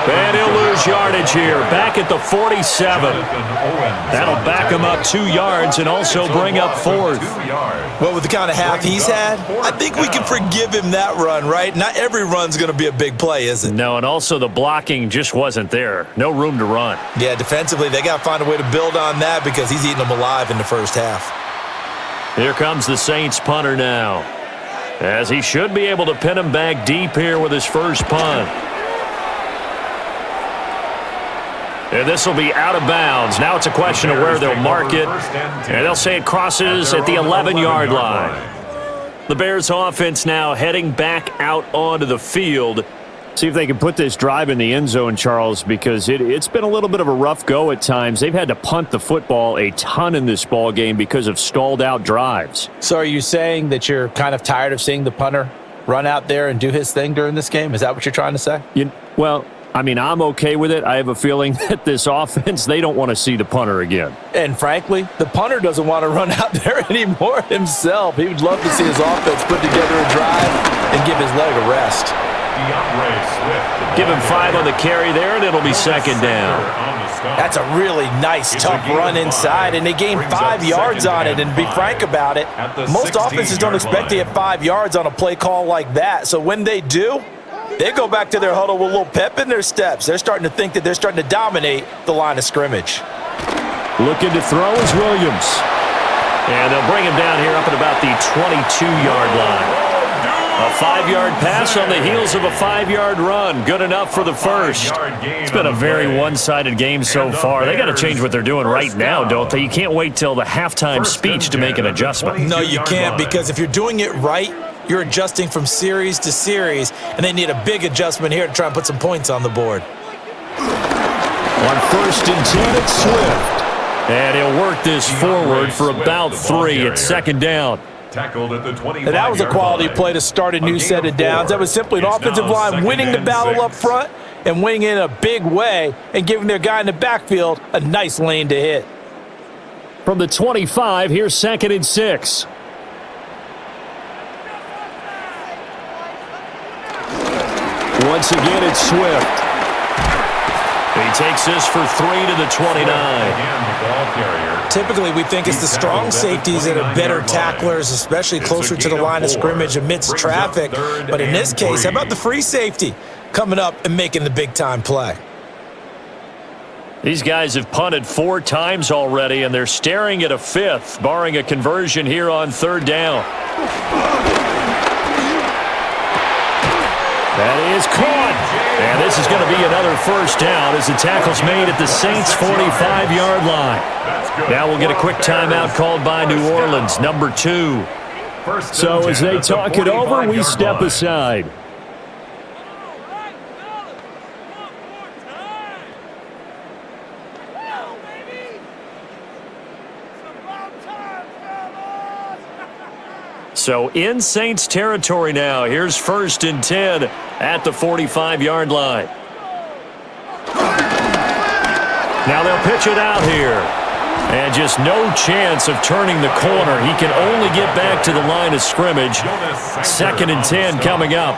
And he'll lose yardage here. Back at the 47. That'll back him up 2 yards and also bring up 4th. Well, with the kind of half he's had, I think we can forgive him that run, right? Not every run's going to be a big play, is it? No, and also the blocking just wasn't there. No room to run. Yeah, defensively, they got to find a way to build on that because he's eating them alive in the first half. Here comes the Saints punter now, as he should be able to pin him back deep here with his first punt. And this will be out of bounds. Now it's a question of where they'll mark it. And they'll say it crosses at the 11-yard line. The Bears offense now heading back out onto the field. See if they can put this drive in the end zone, Charles, because it's been a little bit of a rough go at times. They've had to punt the football a ton in this ball game because of stalled out drives. So are you saying that you're kind of tired of seeing the punter run out there and do his thing during this game? Is that what you're trying to say? Well, I mean, I'm okay with it. I have a feeling that this offense, they don't want to see the punter again. And frankly, the punter doesn't want to run out there anymore himself. He would love to see his offense put together a drive and give his leg a rest. Give him 5 on the carry there, and it'll be 2nd down. That's a really nice, tough run inside, and they gained 5 yards on it. And to be frank about it, most offenses don't expect to get 5 yards on a play call like that. So when they do, They go back to their huddle with a little pep in their steps. They're starting to think that they're starting to dominate the line of scrimmage. Looking to throw is Williams. And they'll bring him down here up at about the 22-yard line. A 5-yard pass on the heels of a 5-yard run. Good enough for the first. It's been a very one-sided game so far. They got to change what they're doing right now, don't they? You can't wait till the halftime speech to make an adjustment. No, you can't, because if you're doing it right, you're adjusting from series to series, and they need a big adjustment here to try and put some points on the board. On 1st and 10, it's Swift. And he'll work this forward for about 3 at 2nd down. Tackled at the 25-yard And that was a quality play to start a new set of downs. That was simply an offensive line winning the battle up front and winning in a big way and giving their guy in the backfield a nice lane to hit. From the 25, here's 2nd and 6. Once again, it's Swift. He takes this for 3 to the 29. Typically, we think it's the strong safeties that are better tacklers, especially closer to the line of scrimmage amidst traffic. But in this case, how about the free safety coming up and making the big-time play? These guys have punted 4 times already, and they're staring at a 5th, barring a conversion here on 3rd down. That is caught. And this is going to be another 1st down as the tackle's made at the Saints' 45-yard line. Now we'll get a quick timeout called by New Orleans, number 2. So as they talk it over, we step aside. So in Saints territory now. Here's 1st and 10 at the 45-yard line. Now they'll pitch it out here. And just no chance of turning the corner. He can only get back to the line of scrimmage. 2nd and 10 coming up.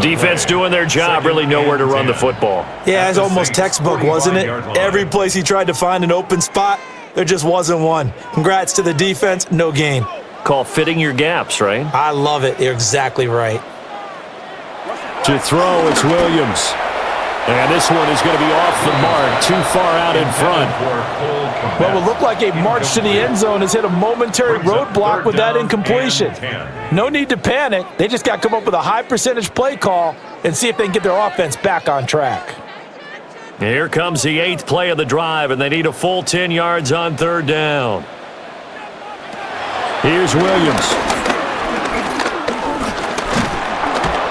Defense doing their job, really nowhere to run the football. Yeah, it's almost textbook, wasn't it? Every place he tried to find an open spot, there just wasn't one. Congrats to the defense, no gain. Call fitting your gaps, right? I love it. You're exactly right. To throw, it's Williams. And this one is going to be off the mark, too far out in front. What will look like a march to the end zone has hit a momentary roadblock with that incompletion. No need to panic. They just got to come up with a high percentage play call and see if they can get their offense back on track. Here comes the 8th play of the drive, and they need a full 10 yards on 3rd down. Here's Williams.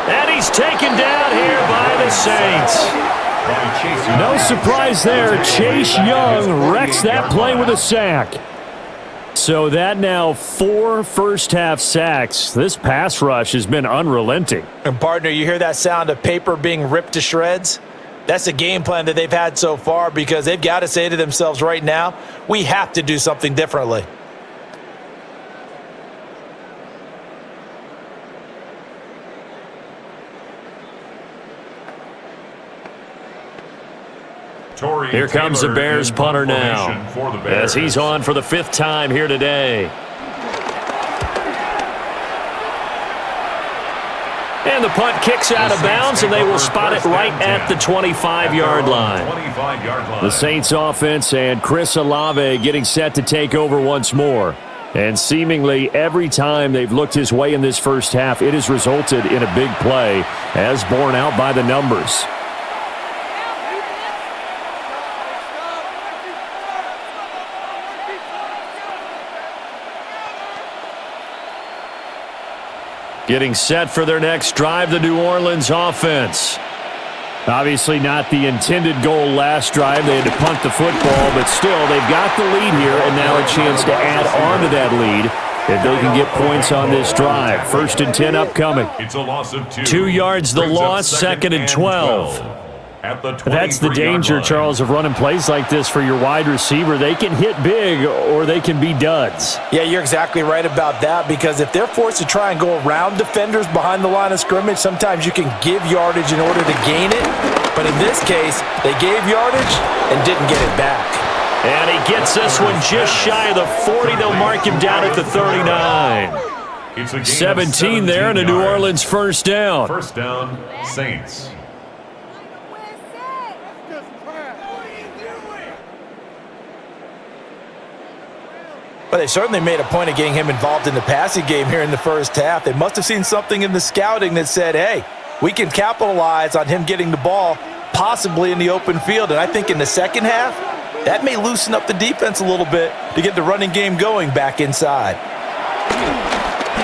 And he's taken down here by the Saints. No surprise there. Chase Young wrecks that play with a sack. So that now 4 first-half sacks. This pass rush has been unrelenting. And partner, you hear that sound of paper being ripped to shreds? That's the game plan that they've had so far, because they've got to say to themselves right now, we have to do something differently. Here comes the Bears punter now, as he's on for the 5th time here today. And the punt kicks out of bounds, and they will spot it right at the 25-yard line. The Saints offense and Chris Olave getting set to take over once more. And seemingly every time they've looked his way in this first half, it has resulted in a big play, as borne out by the numbers. Getting set for their next drive, the New Orleans offense. Obviously not the intended goal last drive. They had to punt the football, but still, they've got the lead here, and now a chance to add on to that lead if they can get points on this drive. 1st and 10 upcoming. It's a loss of 2. 2 yards the loss, 2nd and 12. That's the danger, Charles, of running plays like this for your wide receiver. They can hit big or they can be duds. Yeah, you're exactly right about that, because if they're forced to try and go around defenders behind the line of scrimmage, sometimes you can give yardage in order to gain it. But in this case, they gave yardage and didn't get it back. And he gets this one just shy of the 40. They'll mark him down at the 39. It's a gain of 17 there and a New yards. Orleans first down. First down, Saints. But they certainly made a point of getting him involved in the passing game here in the first half. They must have seen something in the scouting that said, hey, we can capitalize on him getting the ball possibly in the open field. And I think in the second half, that may loosen up the defense a little bit to get the running game going back inside.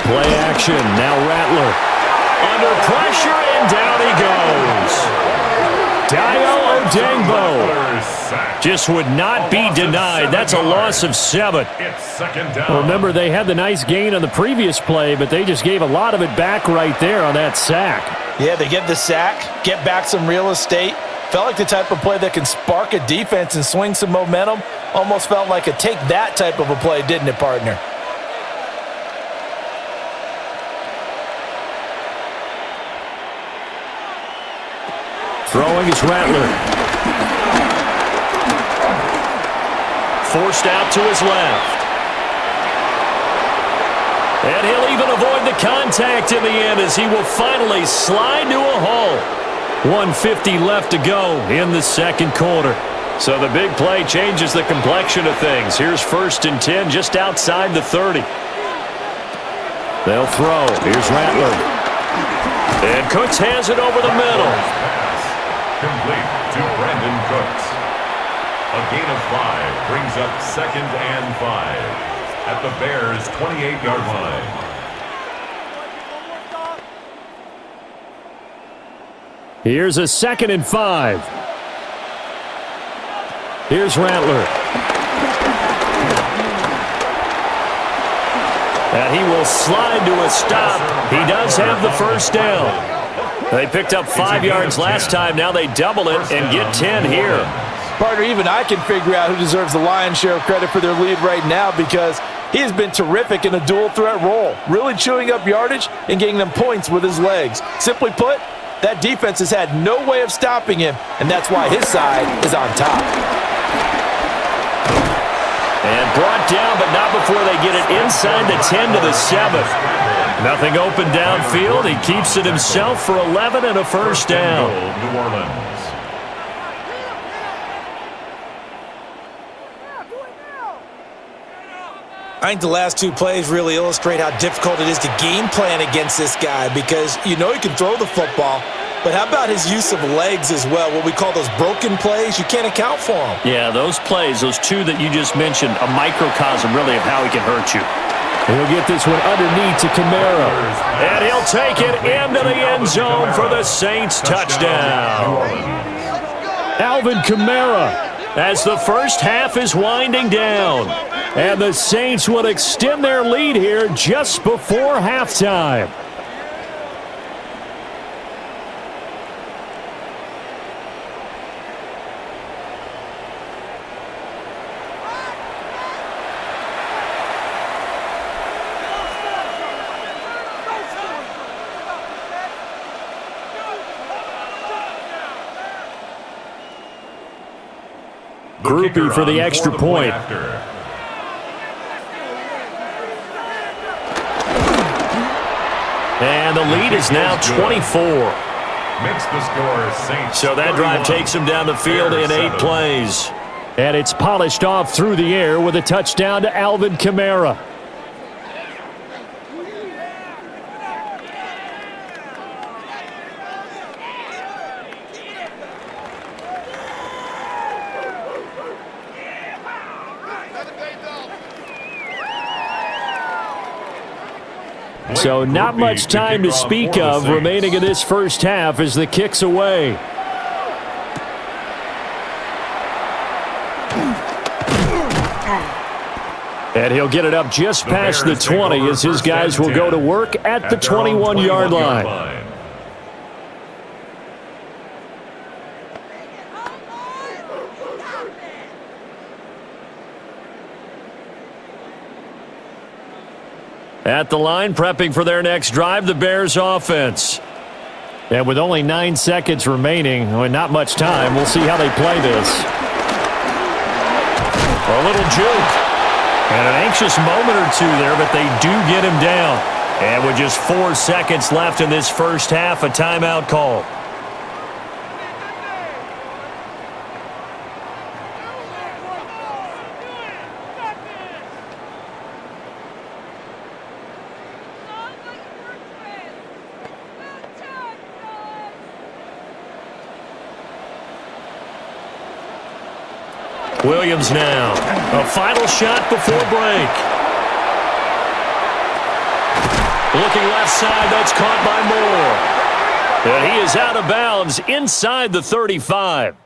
Play action. Now Rattler. Under pressure, and down he goes. Dio Odengbo just would not be denied. That's a loss of 7. It's second down. Well, remember, they had the nice gain on the previous play, but they just gave a lot of it back right there on that sack. Yeah, they get the sack, get back some real estate. Felt like the type of play that can spark a defense and swing some momentum. Almost felt like a take that type of a play, didn't it, partner? Throwing is Rattler. Forced out to his left. And he'll even avoid the contact in the end as he will finally slide to a halt. 1:50 left to go in the second quarter. So the big play changes the complexion of things. Here's 1st and 10 just outside the 30. They'll throw. Here's Rattler. And Cooks has it over the middle. Complete to Brandon Cooks. A gain of 5 brings up 2nd and 5 at the Bears' 28-yard line. Here's a 2nd and 5. Here's Rattler. And he will slide to a stop. He does have the first down. They picked up 5 yards last time. Now they double it and get 10 here. Partner, even I can figure out who deserves the lion's share of credit for their lead right now because he has been terrific in a dual threat role, really chewing up yardage and getting them points with his legs. Simply put, that defense has had no way of stopping him, and that's why his side is on top. And brought down, but not before they get it inside the 10 to the 7. Nothing open downfield. He keeps it himself for 11 and a first down. New Orleans. I think the last 2 plays really illustrate how difficult it is to game plan against this guy because you know he can throw the football, but how about his use of legs as well, what we call those broken plays? You can't account for them. Yeah, those plays, those 2 that you just mentioned, a microcosm really of how he can hurt you. He'll get this one underneath to Kamara. And he'll take it into the end zone for the Saints touchdown. Alvin Kamara. As the first half is winding down. And the Saints will extend their lead here just before halftime. Groupie for the extra point. And the lead is now 24. Makes the score Saints. So that drive takes him down the field in 8 plays. And it's polished off through the air with a touchdown to Alvin Kamara. So not much time to speak of remaining in this first half as the kick's away. And he'll get it up just past the 20 as his guys will go to work at the 21-yard line. At the line, prepping for their next drive, the Bears offense. And with only 9 seconds remaining, and not much time, we'll see how they play this. A little juke. And an anxious moment or two there, but they do get him down. And with just 4 seconds left in this first half, a timeout call. Williams now. A final shot before break. Looking left side, that's caught by Moore. And he is out of bounds inside the 35.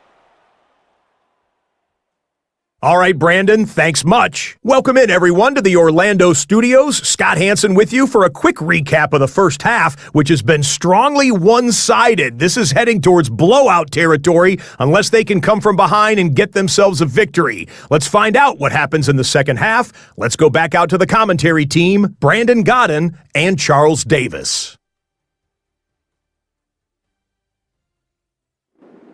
All right, Brandon, thanks much. Welcome in, everyone, to the Orlando studios. Scott Hansen with you for a quick recap of the first half, which has been strongly one-sided. This is heading towards blowout territory unless they can come from behind and get themselves a victory. Let's find out what happens in the second half. Let's go back out to the commentary team, Brandon Godden and Charles Davis.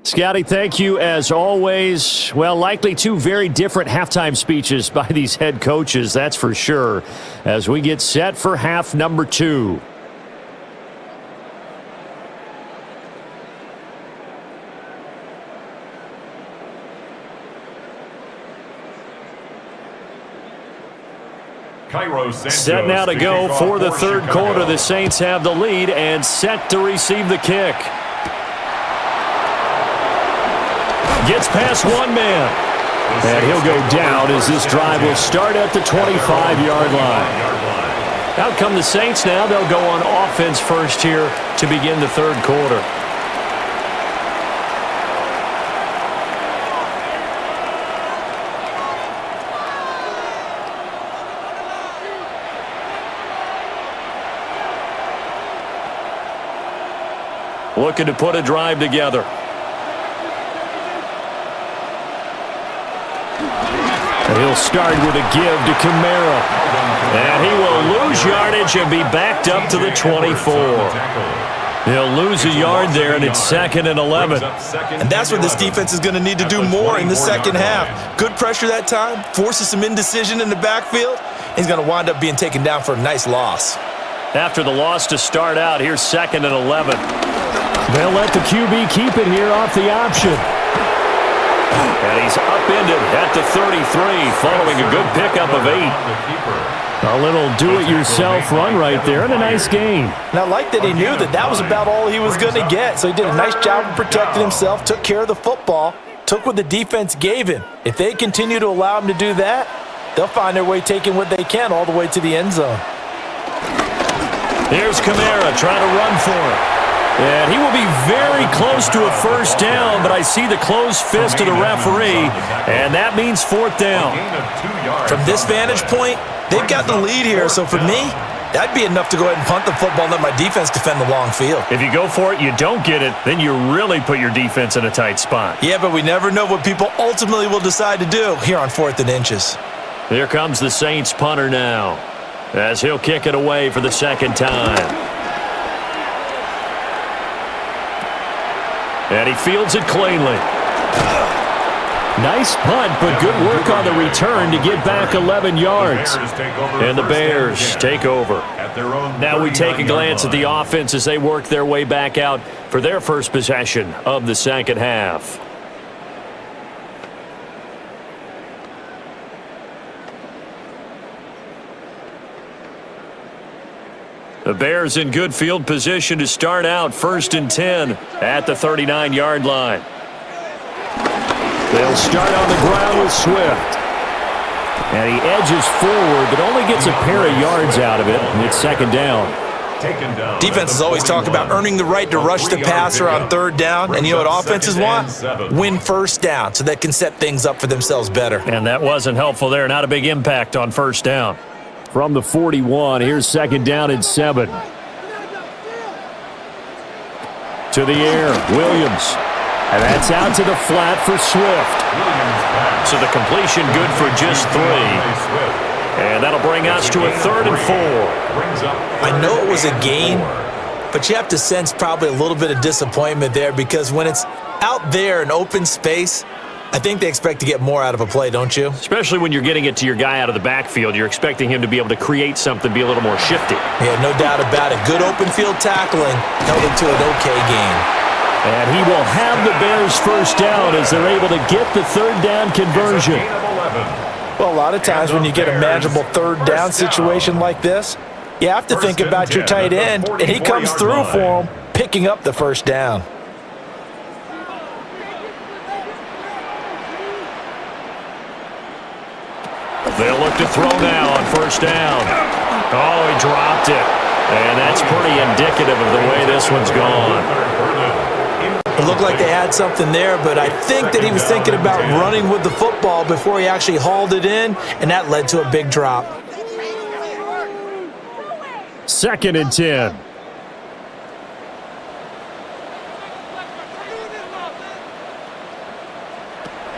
Scotty, thank you as always. Well, likely two very different halftime speeches by these head coaches, that's for sure, as we get set for half number 2. Set now to go for the third quarter. The Saints have the lead and set to receive the kick. Gets past one man. And he'll go down as this drive will start at the 25-yard line. Out come the Saints now. They'll go on offense first here to begin the third quarter. Looking to put a drive together. He'll start with a give to Kamara. And he will lose yardage and be backed up to the 24. He'll lose a yard there, and it's 2nd and 11. And that's what this defense is going to need to do more in the second half. Good pressure that time, forces some indecision in the backfield. He's going to wind up being taken down for a nice loss. After the loss to start out, here's 2nd and 11. They'll let the QB keep it here off the option. And he's upended at the 33 following a good pickup of 8. A little do-it-yourself run right there and a nice gain. And I like that he knew that that was about all he was going to get. So he did a nice job of protecting himself, took care of the football, took what the defense gave him. If they continue to allow him to do that, they'll find their way taking what they can all the way to the end zone. Here's Kamara trying to run for it. And he will be very close to a first down, but I see the closed fist of the referee, and that means 4th down. From this vantage point, they've got the lead here, so for me, that'd be enough to go ahead and punt the football and let my defense defend the long field. If you go for it, you don't get it, then you really put your defense in a tight spot. Yeah, but we never know what people ultimately will decide to do here on 4th and inches. Here comes the Saints punter now, as he'll kick it away for the second time. And he fields it cleanly. Nice punt, but good work on the return to get back 11 yards. And the Bears take over. Now we take a glance at the offense as they work their way back out for their first possession of the second half. The Bears in good field position to start out 1st and 10 at the 39-yard line. They'll start on the ground with Swift. And he edges forward, but only gets a pair of yards out of it, and it's 2nd down. Defenses always talk about earning the right to rush the passer on 3rd down, and you know what offenses want? Win 1st down so they can set things up for themselves better. And that wasn't helpful there. Not a big impact on 1st down. From the 41, here's 2nd down and 7. To the air, Williams. And that's out to the flat for Swift. So the completion good for just 3. And that'll bring us to a 3rd and 4. I know it was a gain, but you have to sense probably a little bit of disappointment there because when it's out there in open space, I think they expect to get more out of a play, don't you? Especially when you're getting it to your guy out of the backfield. You're expecting him to be able to create something, be a little more shifty. Yeah, no doubt about it. Good open field tackling held it to an okay gain. And he will have the Bears first down as they're able to get the third down conversion. Well, a lot of times when you get a manageable third down situation like this, you have to think about your tight end, and he comes through for him, picking up the first down. They'll look to throw now on first down. Oh, he dropped it. And that's pretty indicative of the way this one's gone. It looked like they had something there, but I think that he was thinking about running with the football before he actually hauled it in, and that led to a big drop. 2nd and 10.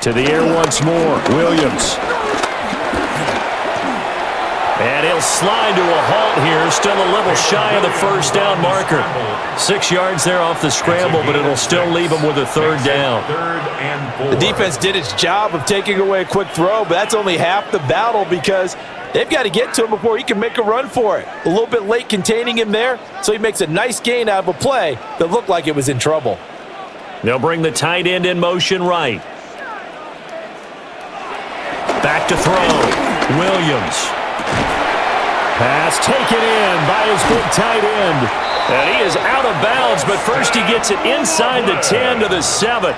To the air once more. Williams. And he'll slide to a halt here, still a little shy of the first down marker. 6 yards there off the scramble, but it'll still leave him with a third down. The defense did its job of taking away a quick throw, but that's only half the battle because they've got to get to him before he can make a run for it. A little bit late containing him there, so he makes a nice gain out of a play that looked like it was in trouble. They'll bring the tight end in motion right. Back to throw. Williams. Pass taken in by his big tight end. And he is out of bounds, but first he gets it inside the 10 to the 7.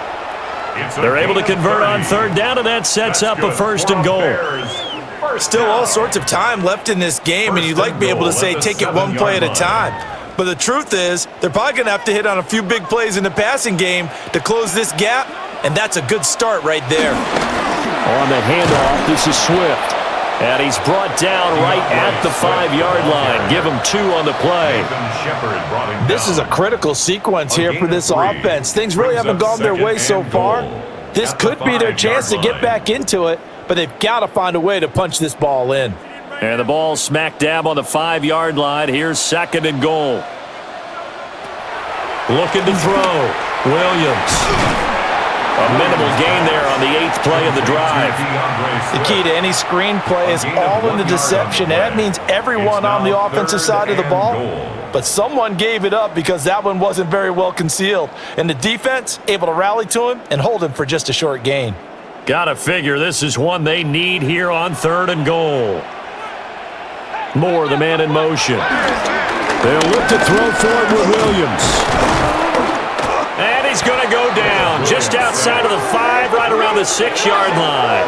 They're able to convert on third down, and that sets up a 1st and goal. Still all sorts of time left in this game, and you'd like to be able to say take it one play at a time. But the truth is, they're probably going to have to hit on a few big plays in the passing game to close this gap, and that's a good start right there. On the handoff, this is Swift. And he's brought down right at the 5-yard line. Give him 2 on the play. This is a critical sequence here for this offense. Things really haven't gone their way so far. This could be their chance to get back into it, but they've got to find a way to punch this ball in. And the ball smack dab on the 5-yard line. Here's 2nd and goal. Looking to throw. Williams. A minimal gain there on the 8th play of the drive. The key to any screen play is all in the deception, and that means everyone on the offensive side of the ball. But someone gave it up because that one wasn't very well concealed. And the defense able to rally to him and hold him for just a short gain. Gotta figure this is one they need here on 3rd and goal. Moore, the man in motion. They'll look to throw forward with Williams. And he's going to go down just outside of the 5, right around the 6-yard line.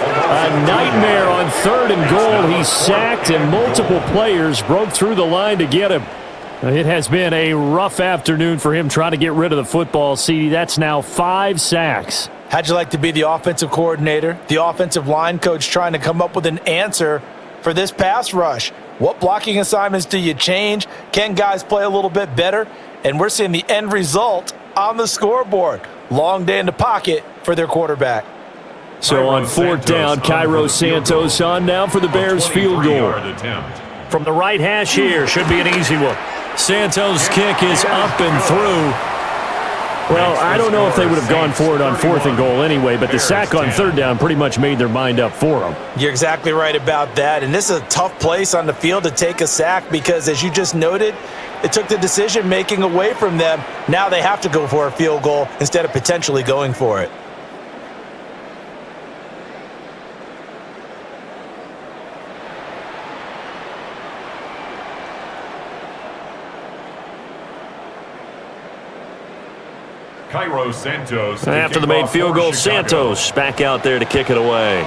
A nightmare on 3rd and goal. He's sacked, and multiple players broke through the line to get him. It has been a rough afternoon for him trying to get rid of the football. See, that's now 5 sacks. How'd you like to be the offensive coordinator, the offensive line coach trying to come up with an answer for this pass rush? What blocking assignments do you change? Can guys play a little bit better? And we're seeing the end result on the scoreboard. Long day in the pocket for their quarterback. So on 4th down, Cairo Santos on now for the Bears field goal. From the right hash here, should be an easy one. Santos' kick is up and through. Well, I don't know if they would have gone for it on 4th and goal anyway, but the sack on 3rd down pretty much made their mind up for them. You're exactly right about that, and this is a tough place on the field to take a sack because, as you just noted, it took the decision-making away from them. Now they have to go for a field goal instead of potentially going for it. Cairo Santos. After the made field goal, Santos back out there to kick it away.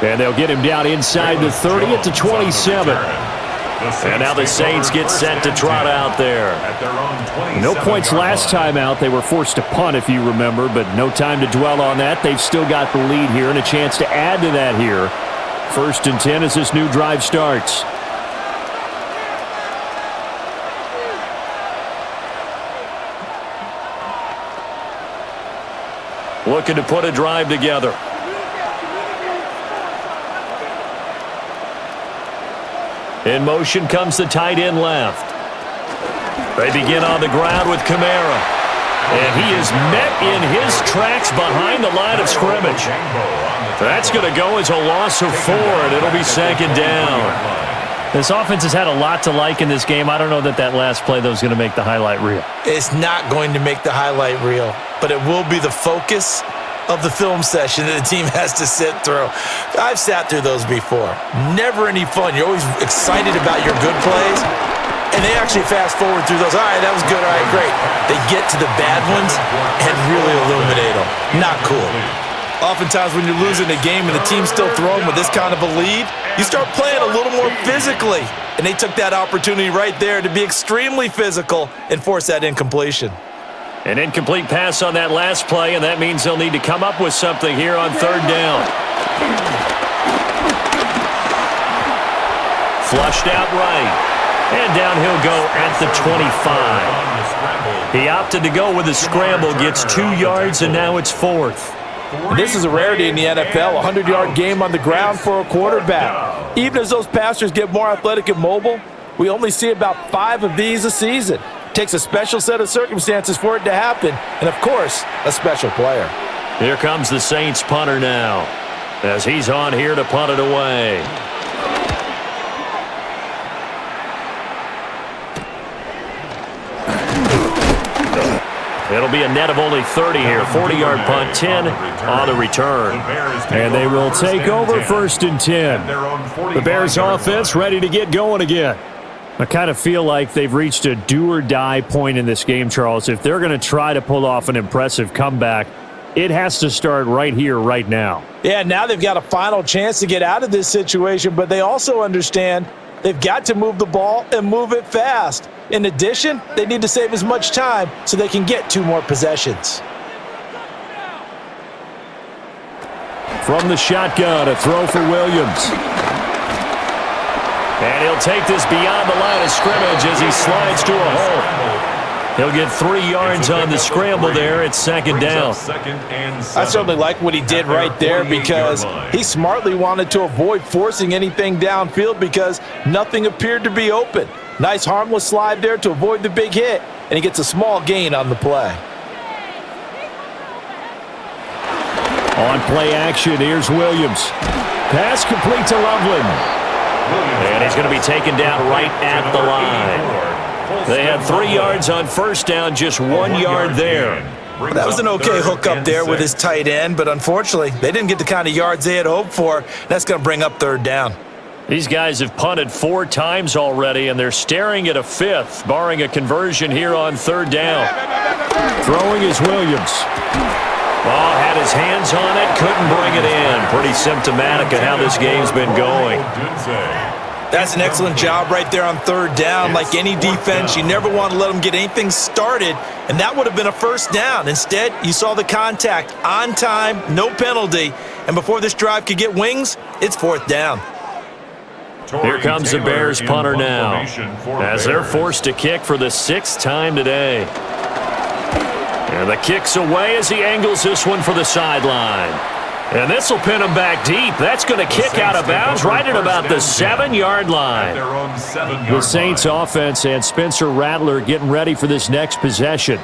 And they'll get him down inside the 30 at the 27. And now the Saints get set to trot out there. No points last time out. They were forced to punt, if you remember, but no time to dwell on that. They've still got the lead here and a chance to add to that here. 1st and 10 as this new drive starts. Looking to put a drive together. In motion comes the tight end left. They begin on the ground with Kamara. And he is met in his tracks behind the line of scrimmage. That's going to go as a loss of 4, and it'll be second down. This offense has had a lot to like in this game. I don't know that last play, though, is going to make the highlight reel. It's not going to make the highlight reel, but it will be the focus of the film session that the team has to sit through. I've sat through those before. Never any fun. You're always excited about your good plays, and they actually fast forward through those. All right, that was good. All right, great. They get to the bad ones and really illuminate them. Not cool. Oftentimes when you're losing a game and the team's still throwing with this kind of a lead, you start playing a little more physically. And they took that opportunity right there to be extremely physical and force that incompletion. An incomplete pass on that last play, and that means they'll need to come up with something here on third down. Flushed out right. And down he'll go at the 25. He opted to go with a scramble, gets 2 yards, and now it's 4th. This is a rarity in the NFL, a 100-yard game on the ground for a quarterback. Even as those passers get more athletic and mobile, we only see about 5 of these a season. It takes a special set of circumstances for it to happen, and, of course, a special player. Here comes the Saints punter now, as he's on here to punt it away. It'll be a net of only 30 here. 40-yard punt, 10 on the return. And they will take over 1st and 10. The Bears offense ready to get going again. I kind of feel like they've reached a do-or-die point in this game, Charles. If they're going to try to pull off an impressive comeback, it has to start right here, right now. Yeah, now they've got a final chance to get out of this situation, but they also understand they've got to move the ball and move it fast. In addition, they need to save as much time so they can get 2 more possessions. From the shotgun, a throw for Williams. And he'll take this beyond the line of scrimmage as he slides to a hole. He'll get 3 yards on the scramble there. It's second down. I certainly like what he did right there because he smartly wanted to avoid forcing anything downfield because nothing appeared to be open. Nice harmless slide there to avoid the big hit, and he gets a small gain on the play. On play action, here's Williams. Pass complete to Loveland. And he's going to be taken down right at the line. They had 3 yards on first down, just 1 yard there. That was an okay hook up there with his tight end, but unfortunately, they didn't get the kind of yards they had hoped for. That's going to bring up third down. These guys have punted 4 times already, and they're staring at a 5th, barring a conversion here on third down. Throwing is Williams. Oh, had his hands on it, couldn't bring it in. Pretty symptomatic of how this game's been going. That's an excellent job right there on third down. Like any defense, you never want to let them get anything started, and that would have been a first down. Instead, you saw the contact on time, no penalty, and before this drive could get wings, it's fourth down. Here comes the Bears punter now, as they're forced to kick for the 6th time today. And the kick's away as he angles this one for the sideline. And this will pin him back deep. That's going to kick out of bounds right at about the 7-yard line. The Saints offense and Spencer Rattler getting ready for this next possession.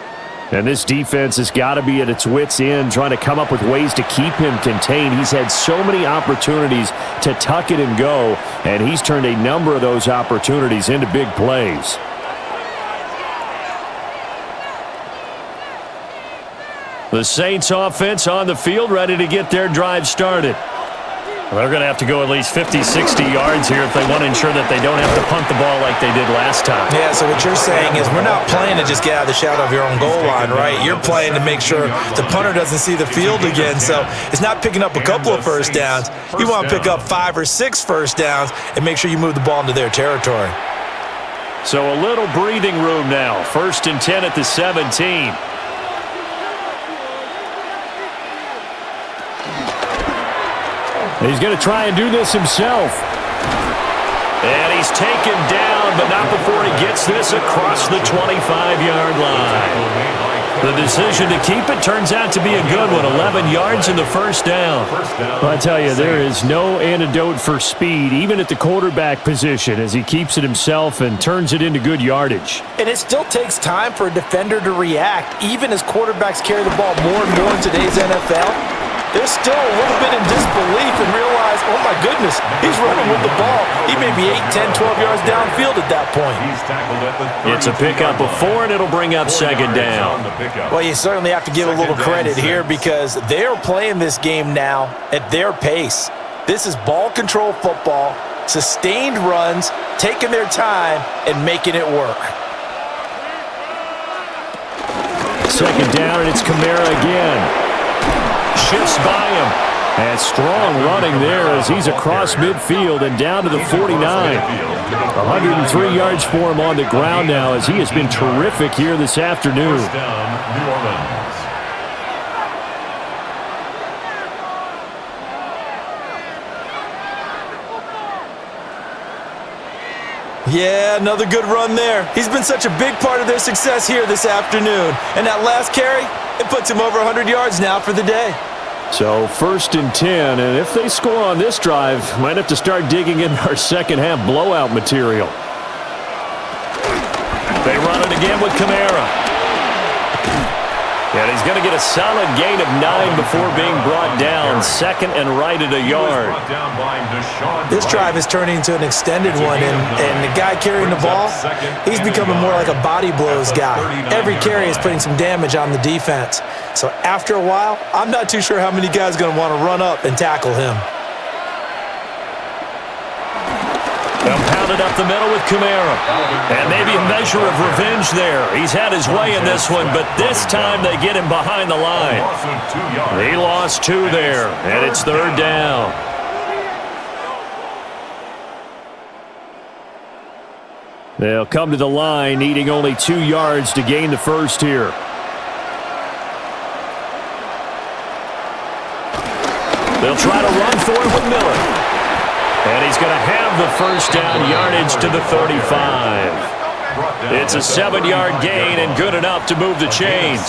And this defense has got to be at its wits' end, trying to come up with ways to keep him contained. He's had so many opportunities to tuck it and go, and he's turned a number of those opportunities into big plays. The Saints offense on the field, ready to get their drive started. They're going to have to go at least 50, 60 yards here if they want to ensure that they don't have to punt the ball like they did last time. Yeah, so what you're saying is we're not playing to just get out of the shadow of your own goal line, right? You're playing to make sure the punter doesn't see the field again. So it's not picking up a couple of first downs. You want to pick up 5 or 6 first downs and make sure you move the ball into their territory. So a little breathing room now. 1st and 10 at the 17. He's going to try and do this himself. And he's taken down, but not before he gets this across the 25-yard line. The decision to keep it turns out to be a good one. 11 yards in the first down. Well, I tell you, there is no antidote for speed, even at the quarterback position, as he keeps it himself and turns it into good yardage. And it still takes time for a defender to react, even as quarterbacks carry the ball more and more in today's NFL. They're still a little bit in disbelief and realize, oh my goodness, he's running with the ball. He may be 8, 10, 12 yards downfield at that point. It's a pickup of 4, and it'll bring up second down. Well, you certainly have to give a little credit here because they're playing this game now at their pace. This is ball control football, sustained runs, taking their time, and making it work. Second down, and it's Kamara again. Shifts by him. And strong running there as he's across midfield and down to the 49. 103 yards for him on the ground now as he has been terrific here this afternoon. First down, New Orleans. Yeah, another good run there. He's been such a big part of their success here this afternoon. And that last carry, it puts him over 100 yards now for the day. So 1st and 10, and if they score on this drive, might have to start digging in our second half blowout material. They run it again with Kamara. And he's going to get a solid gain of 9 before being brought down. Second and right at a yard. This drive is turning into an extended one, and the guy carrying the ball, he's becoming more like a body blows guy. Every carry is putting some damage on the defense. So after a while, I'm not too sure how many guys are going to want to run up and tackle him. They'll pound it up the middle with Kamara. And maybe a measure of revenge there. He's had his way in this one, but this time they get him behind the line. He lost 2 there, and it's 3rd down. They'll come to the line, needing only 2 yards to gain the first here. They'll try to run for it with Miller. And he's going to have the first down yardage to the 35. It's a 7-yard gain and good enough to move the chains.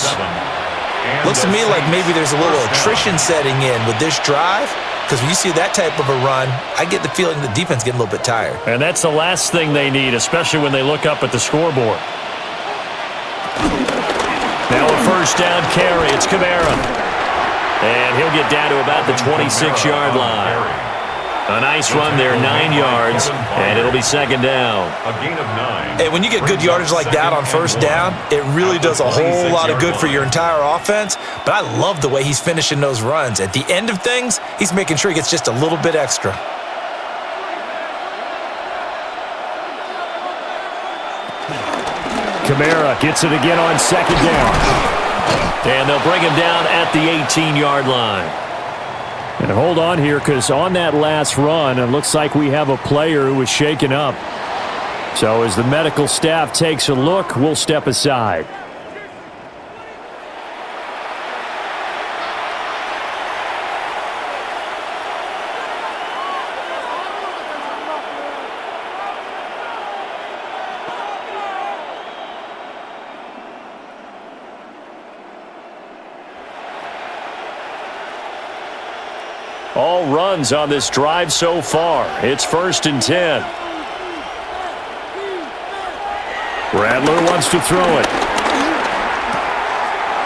Looks to me like maybe there's a little attrition setting in with this drive, because when you see that type of a run, I get the feeling the defense getting a little bit tired. And that's the last thing they need, especially when they look up at the scoreboard. Now a first down carry. It's Kamara. And he'll get down to about the 26-yard line. A nice run there, 9 yards, and it'll be second down. A gain of 9. Hey, when you get good yardage like that on first down, it really does a whole lot of good for your entire offense. But I love the way he's finishing those runs. At the end of things, he's making sure he gets just a little bit extra. Kamara gets it again on second down. And they'll bring him down at the 18-yard line. And hold on here, because on that last run, it looks like we have a player who was shaken up. So as the medical staff takes a look, we'll step aside. All runs on this drive so far. It's 1st and 10. Rattler wants to throw it.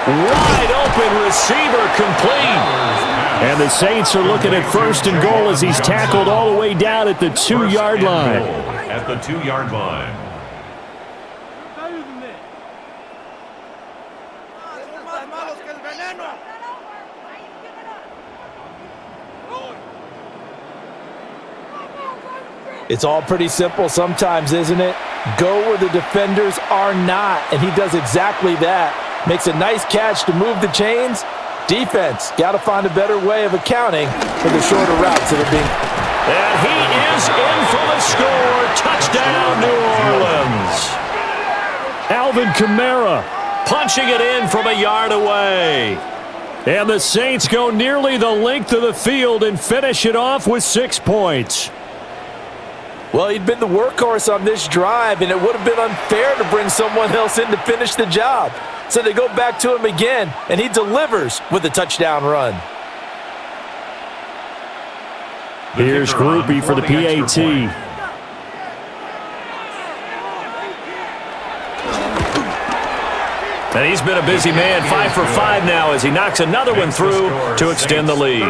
Wide open receiver complete. And the Saints are looking at 1st and goal as he's tackled all the way down at the 2-yard line. At the 2-yard line. It's all pretty simple sometimes, isn't it? Go where the defenders are not, and he does exactly that. Makes a nice catch to move the chains. Defense, got to find a better way of accounting for the shorter routes that are being... And he is in for the score. Touchdown, New Orleans. Alvin Kamara punching it in from a yard away. And the Saints go nearly the length of the field and finish it off with 6 points. Well, he'd been the workhorse on this drive, and it would have been unfair to bring someone else in to finish the job. So they go back to him again, and he delivers with a touchdown run. Here's Groupie for the PAT. And he's been a busy man, 5 for 5 now as he knocks another one through to extend the lead.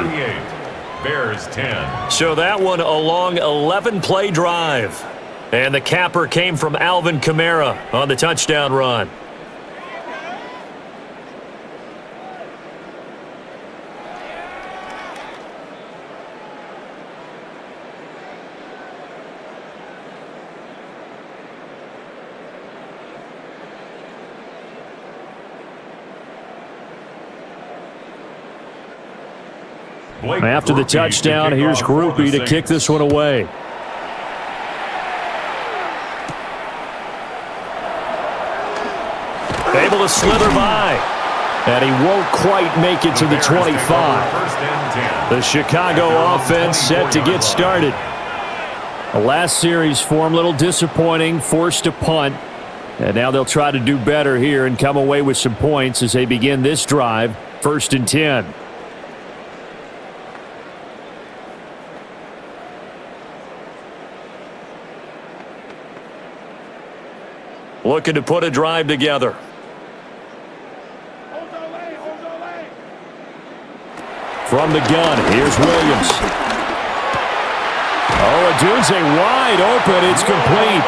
Bears 10. So that one a long 11-play drive. And the capper came from Alvin Kamara on the touchdown run. After the touchdown, here's Groupie to kick this one away. Able to slither by. And he won't quite make it to the 25. The Chicago offense set to get started. The last series for him, a little disappointing, forced to punt. And now they'll try to do better here and come away with some points as they begin this drive, 1st and 10. Looking to put a drive together. From the gun, here's Williams. Oh, Adunze wide open. It's complete.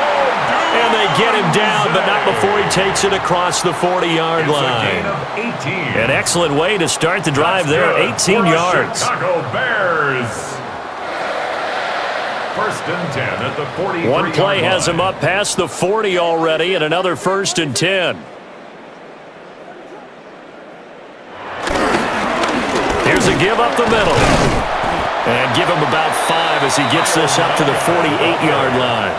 And they get him down, but not before he takes it across the 40-yard line. An excellent way to start the drive there, 18 yards. Chicago Bears. 1st and 10 at the 43. One play has him up past the 40 already, and another 1st and 10. Here's a give up the middle. And give him about 5 as he gets this up to the 48-yard line.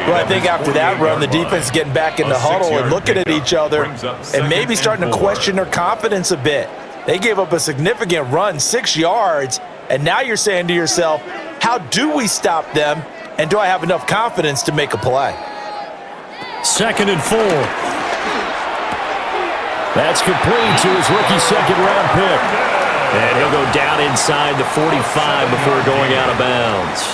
Well, I think after that run, the defense is getting back in the huddle and looking at each other and maybe starting to question their confidence a bit. They gave up a significant run, 6 yards, and now you're saying to yourself, how do we stop them, and do I have enough confidence to make a play? 2nd and 4. That's complete to his rookie 2nd-round pick. And he'll go down inside the 45 before going out of bounds.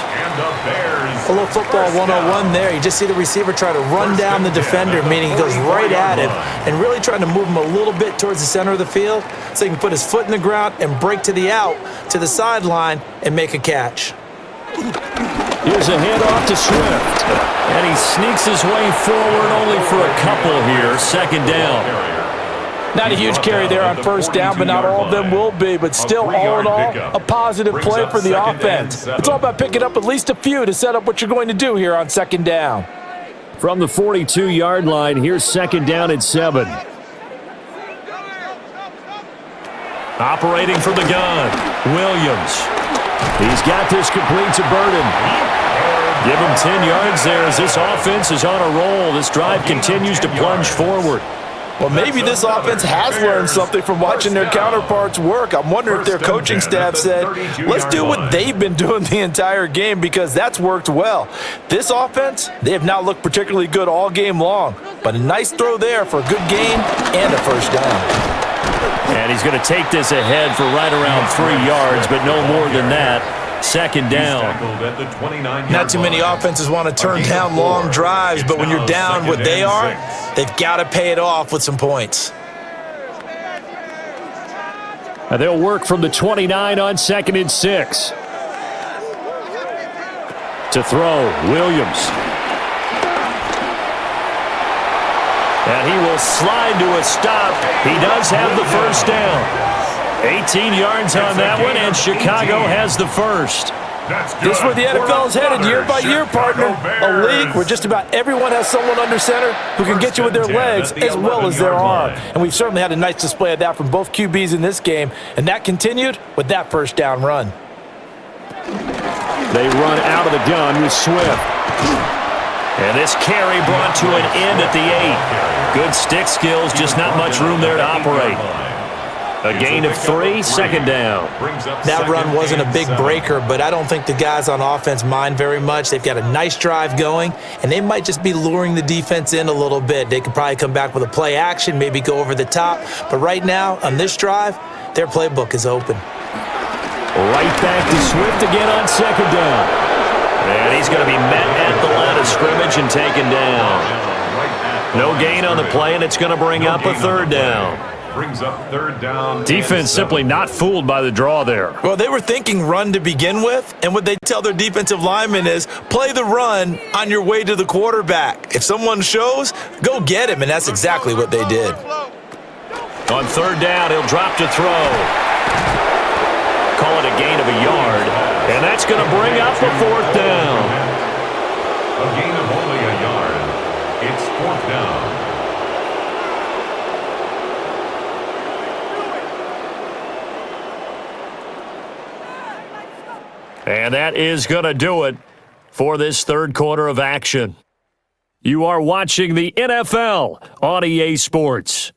A little football 101 there. You just see the receiver try to run down the defender, meaning he goes right at him and really trying to move him a little bit towards the center of the field so he can put his foot in the ground and break to the out, to the sideline, and make a catch. Here's a handoff to Swift. And he sneaks his way forward only for a couple here. 2nd down. Not a huge carry there on 1st down, but not all of them will be. But still, all in all, a positive play for the offense. It's all about picking up at least a few to set up what you're going to do here on 2nd down. From the 42-yard line, here's 2nd down and 7. Operating from the gun, Williams. He's got this complete to Burden. Give him 10 yards there as this offense is on a roll. This drive continues to plunge forward. Well, maybe this offense has learned something from watching their counterparts work. I'm wondering if their coaching staff said, let's do what they've been doing the entire game because that's worked well. This offense, they have not looked particularly good all game long, but a nice throw there for a good gain and a 1st down. And he's going to take this ahead for right around 3 yards, but no more than that. 2nd down. Not too many offenses want to turn down long drives, but when you're down what they are, they've got to pay it off with some points. And they'll work from the 29 on 2nd and 6. To throw, Williams. And he will slide to a stop. He does have the 1st down. 18 yards on that one, and Chicago has the 1st. This is where the NFL is headed year by year, partner. A league where just about everyone has someone under center who can get you with their legs as well as their arm. And we've certainly had a nice display of that from both QBs in this game, and that continued with that 1st down run. They run out of the gun with Swift. And this carry brought to an end at the 8. Good stick skills, just not much room there to operate. A gain of 3, second down. That run wasn't a big breaker, but I don't think the guys on offense mind very much. They've got a nice drive going, and they might just be luring the defense in a little bit. They could probably come back with a play action, maybe go over the top. But right now, on this drive, their playbook is open. Right back to Swift again on second down. And he's going to be met at the line of scrimmage and taken down. No gain on the play, and it's going to bring up a third down. Brings up third down. Defense simply not fooled by the draw there. Well, they were thinking run to begin with, and what they tell their defensive linemen is play the run on your way to the quarterback. If someone shows, go get him, and that's exactly what they did. On third down, he'll drop to throw. Call it a gain of a yard, and that's going to bring up a fourth down. A gain of only a yard. It's fourth down. And that is going to do it for this third quarter of action. You are watching the NFL on EA Sports.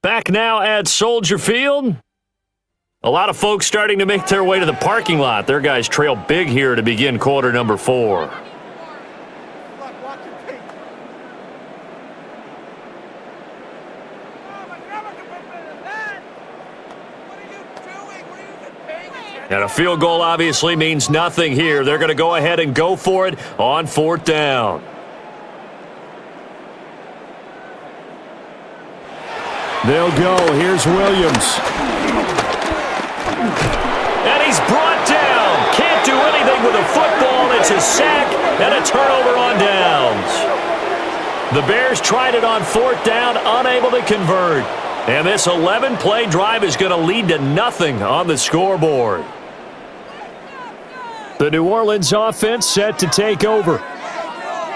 Back now at Soldier Field. A lot of folks starting to make their way to the parking lot. Their guys trail big here to begin quarter number 4. And a field goal obviously means nothing here. They're going to go ahead and go for it on fourth down. They'll go. Here's Williams. And he's brought down. Can't do anything with a football. It's a sack and a turnover on downs. The Bears tried it on fourth down, unable to convert. And this 11-play drive is going to lead to nothing on the scoreboard. The New Orleans offense set to take over.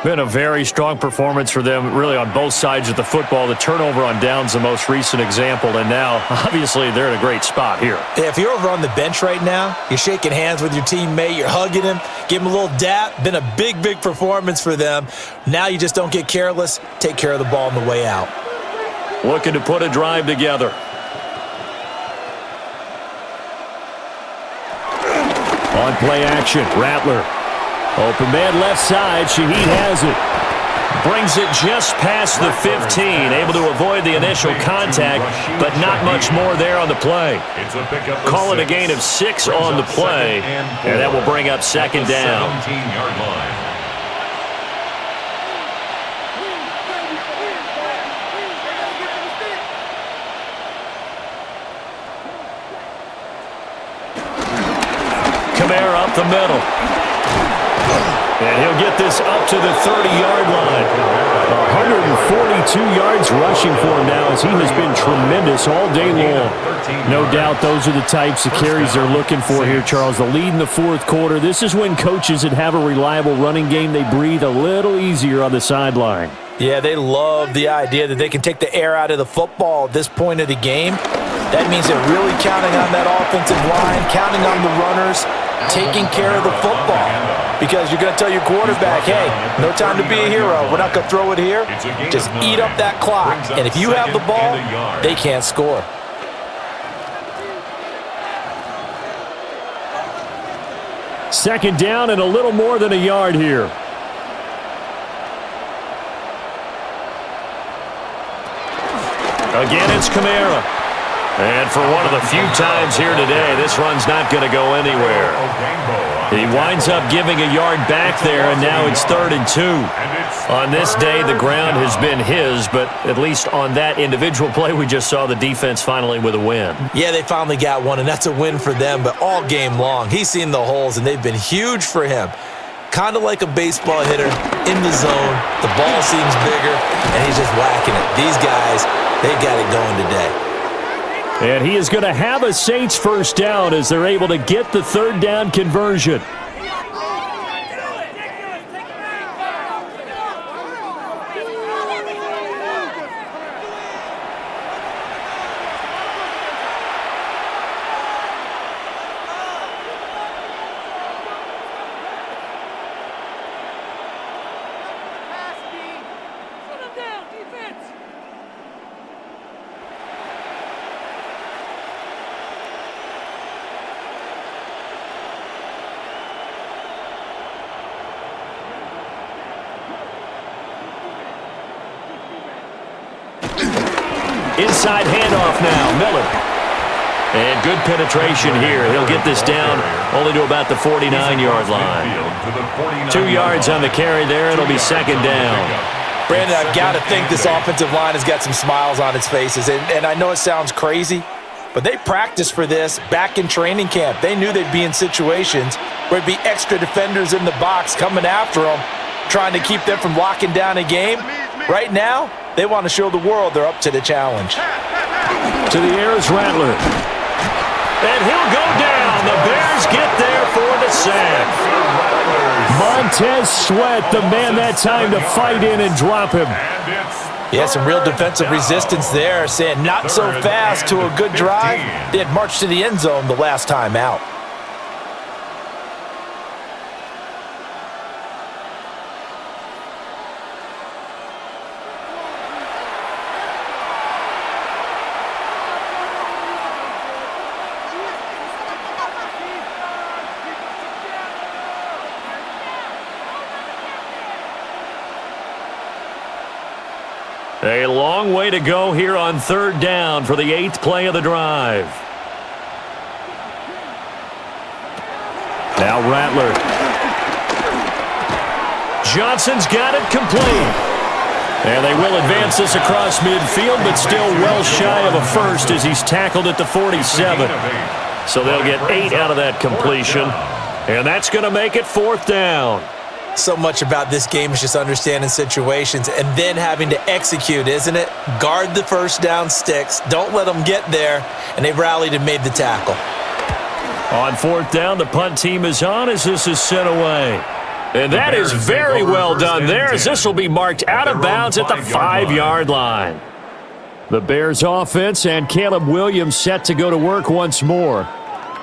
Been a very strong performance for them, really, on both sides of the football. The turnover on downs, the most recent example, and now, obviously, they're in a great spot here. Yeah, if you're over on the bench right now, you're shaking hands with your teammate, you're hugging him, give him a little dap. Been a big, big performance for them. Now you just don't get careless. Take care of the ball on the way out. Looking to put a drive together. On play action, Rattler. Open man left side. Shaheed has it. Brings it just past the 15. Able to avoid the initial contact, but not much more there on the play. Call it a gain of 6 on the play, and that will bring up second down. 17-yard line. Kamara up the middle. And he'll get this up to the 30-yard line. 142 yards rushing for him now as he has been tremendous all day long. No doubt those are the types of carries they're looking for here, Charles. The lead in the fourth quarter. This is when coaches that have a reliable running game, they breathe a little easier on the sideline. Yeah, they love the idea that they can take the air out of the football at this point of the game. That means they're really counting on that offensive line, counting on the runners, taking care of the football. Because you're going to tell your quarterback, hey, no time to be a hero. We're not going to throw it here. Just eat up that clock. And if you have the ball, they can't score. Second down and a little more than a yard here. Again, it's Kamara. And for one of the few times here today, this run's not going to go anywhere. He winds up giving a yard back there, and now it's 3rd and 2. On this day, the ground has been his, but at least on that individual play, we just saw the defense finally with a win. Yeah, they finally got one, and that's a win for them, but all game long, he's seen the holes, and they've been huge for him. Kind of like a baseball hitter in the zone. The ball seems bigger, and he's just whacking it. These guys, they got it going today. And he is going to have a Saints first down as they're able to get the third down conversion. Inside handoff now, Miller. And good penetration here. He'll get this down only to about the 49-yard line. 2 yards on the carry there. It'll be second down. Brandon, I've got to think this offensive line has got some smiles on its faces. And I know it sounds crazy, but they practiced for this back in training camp. They knew they'd be in situations where there'd be extra defenders in the box coming after them, trying to keep them from locking down a game. Right now, they want to show the world they're up to the challenge. To the air is Rattler. And he'll go down. The Bears get there for the sack. Montez Sweat, the man that time to fight in and drop him. Yeah, some real defensive resistance there, saying not so fast to a good drive. They had marched to the end zone the last time out. A long way to go here on third down for the 8th play of the drive. Now Rattler. Johnson's got it complete. And they will advance this across midfield, but still well shy of a first as he's tackled at the 47. So they'll get 8 out of that completion. And that's going to make it 4th down. So much about this game is just understanding situations and then having to execute, isn't it? Guard the first down sticks. Don't let them get there. And they rallied and made the tackle. On 4th down, the punt team is on as this is sent away. And that is very well done there as this will be marked out of bounds at the 5-yard line. The Bears offense and Caleb Williams set to go to work once more.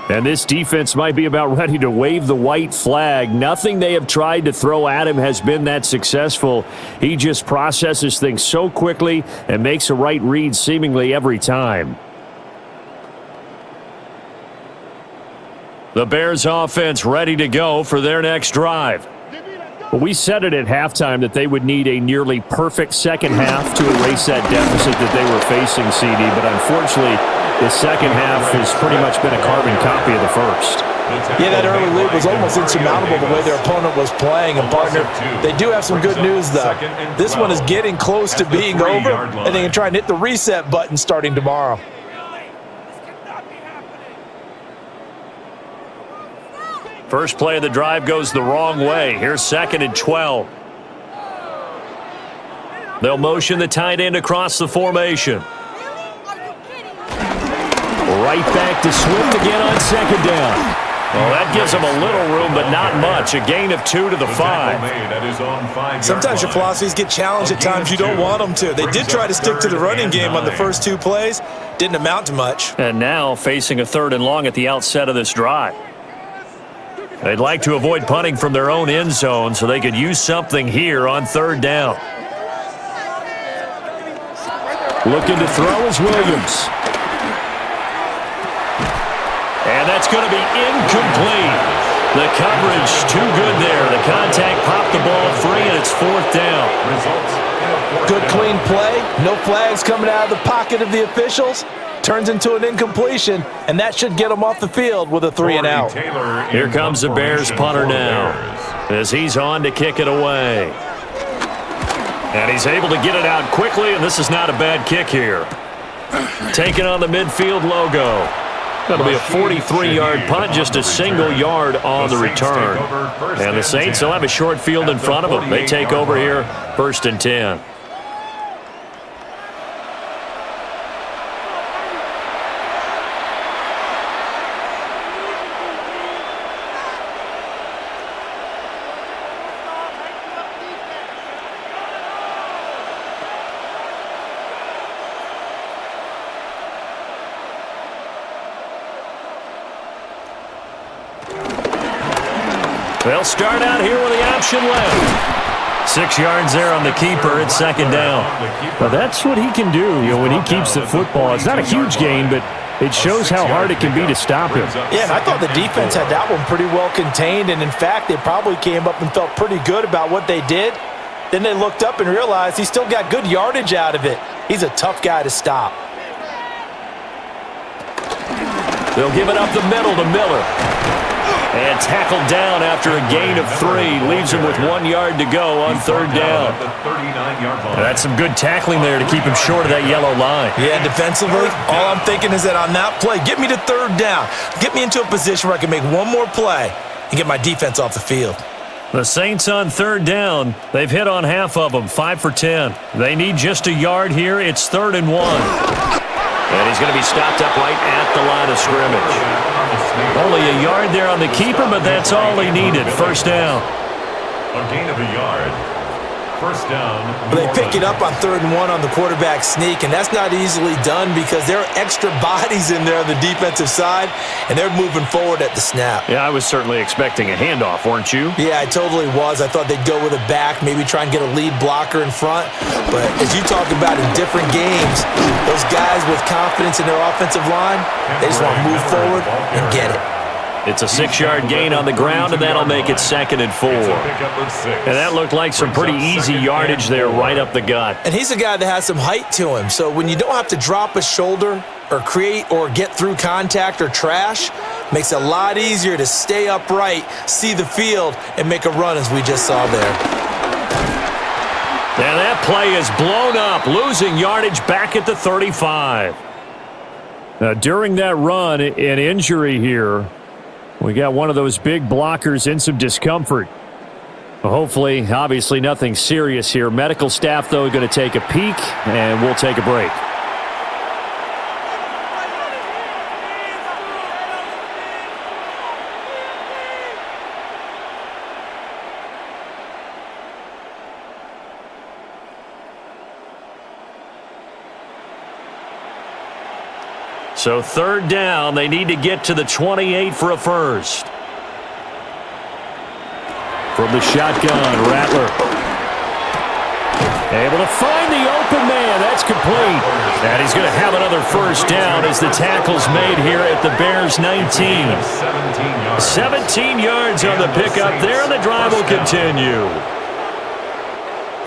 And this defense might be about ready to wave the white flag. Nothing they have tried to throw at him has been that successful. He just processes things so quickly and makes a right read seemingly every time. The Bears offense ready to go for their next drive. Well, we said it at halftime that they would need a nearly perfect second half to erase that deficit that they were facing, CD, but unfortunately, the second half has pretty much been a carbon copy of the first. Yeah, that early lead was almost insurmountable the way their opponent was playing. And, partner, they do have some good news, though. This one is getting close to being over, and they can try and hit the reset button starting tomorrow. First play of the drive goes the wrong way. Here's 2nd and 12. They'll motion the tight end across the formation. Right back to Swift again on 2nd down. Well, that gives them a little room, but not much. A gain of 2 to the 5. Sometimes your philosophies get challenged at times you don't want them to. They did try to stick to the running game on the first 2 plays. Didn't amount to much. And now facing a 3rd and long at the outset of this drive. They'd like to avoid punting from their own end zone so they could use something here on 3rd down. Looking to throw is Williams. And that's going to be incomplete. The coverage too good there. The contact popped the ball free, and it's 4th down. Good clean play. No flags coming out of the pocket of the officials. Turns into an incompletion, and that should get them off the field with a 3 and out. Here comes the Bears punter now as he's on to kick it away. And he's able to get it out quickly, and this is not a bad kick here. Taking on the midfield logo. That'll be a 43-yard punt, just a single yard on the return. And the Saints will have a short field in front of them. They take over here, 1st and 10. They'll start out here with the option left. 6 yards there on the keeper. It's 2nd down. Well, that's what he can do. You know, when he keeps the football, it's not a huge gain, but it shows how hard it can be to stop him. Yeah, and I thought the defense had that one pretty well contained, and in fact, they probably came up and felt pretty good about what they did. Then they looked up and realized he still got good yardage out of it. He's a tough guy to stop. They'll give it up the middle to Miller. And tackled down after a gain of 3. Leaves him with 1 yard to go on third down. That's some good tackling there to keep him short of that yellow line. Yeah, defensively, all I'm thinking is that on that play, get me to third down. Get me into a position where I can make one more play and get my defense off the field. The Saints on third down. They've hit on half of them, 5 for 10. They need just a yard here. It's 3rd and 1. And he's going to be stopped up right at the line of scrimmage. Only a yard there on the keeper, but that's all he needed. First down. A gain of a yard. First down. They pick it up on 3rd and 1 on the quarterback sneak, and that's not easily done because there are extra bodies in there on the defensive side, and they're moving forward at the snap. Yeah, I was certainly expecting a handoff, weren't you? Yeah, I totally was. I thought they'd go with a back, maybe try and get a lead blocker in front. But as you talk about in different games, those guys with confidence in their offensive line, they just want to move forward and get it. It's a 6-yard gain on the ground, and that'll make it 2nd and 4. And that looked like some pretty easy yardage there right up the gut. And he's a guy that has some height to him, so when you don't have to drop a shoulder or create or get through contact or trash, makes it a lot easier to stay upright, see the field, and make a run as we just saw there. And that play is blown up, losing yardage back at the 35. Now, during that run, an injury here. We got one of those big blockers in some discomfort. Hopefully, obviously nothing serious here. Medical staff, though, going to take a peek, and we'll take a break. So 3rd down, they need to get to the 28 for a first. From the shotgun, Rattler. Able to find the open man. That's complete. And he's going to have another first down as the tackle's made here at the Bears' 19. 17 yards on the pickup there, and the drive will continue.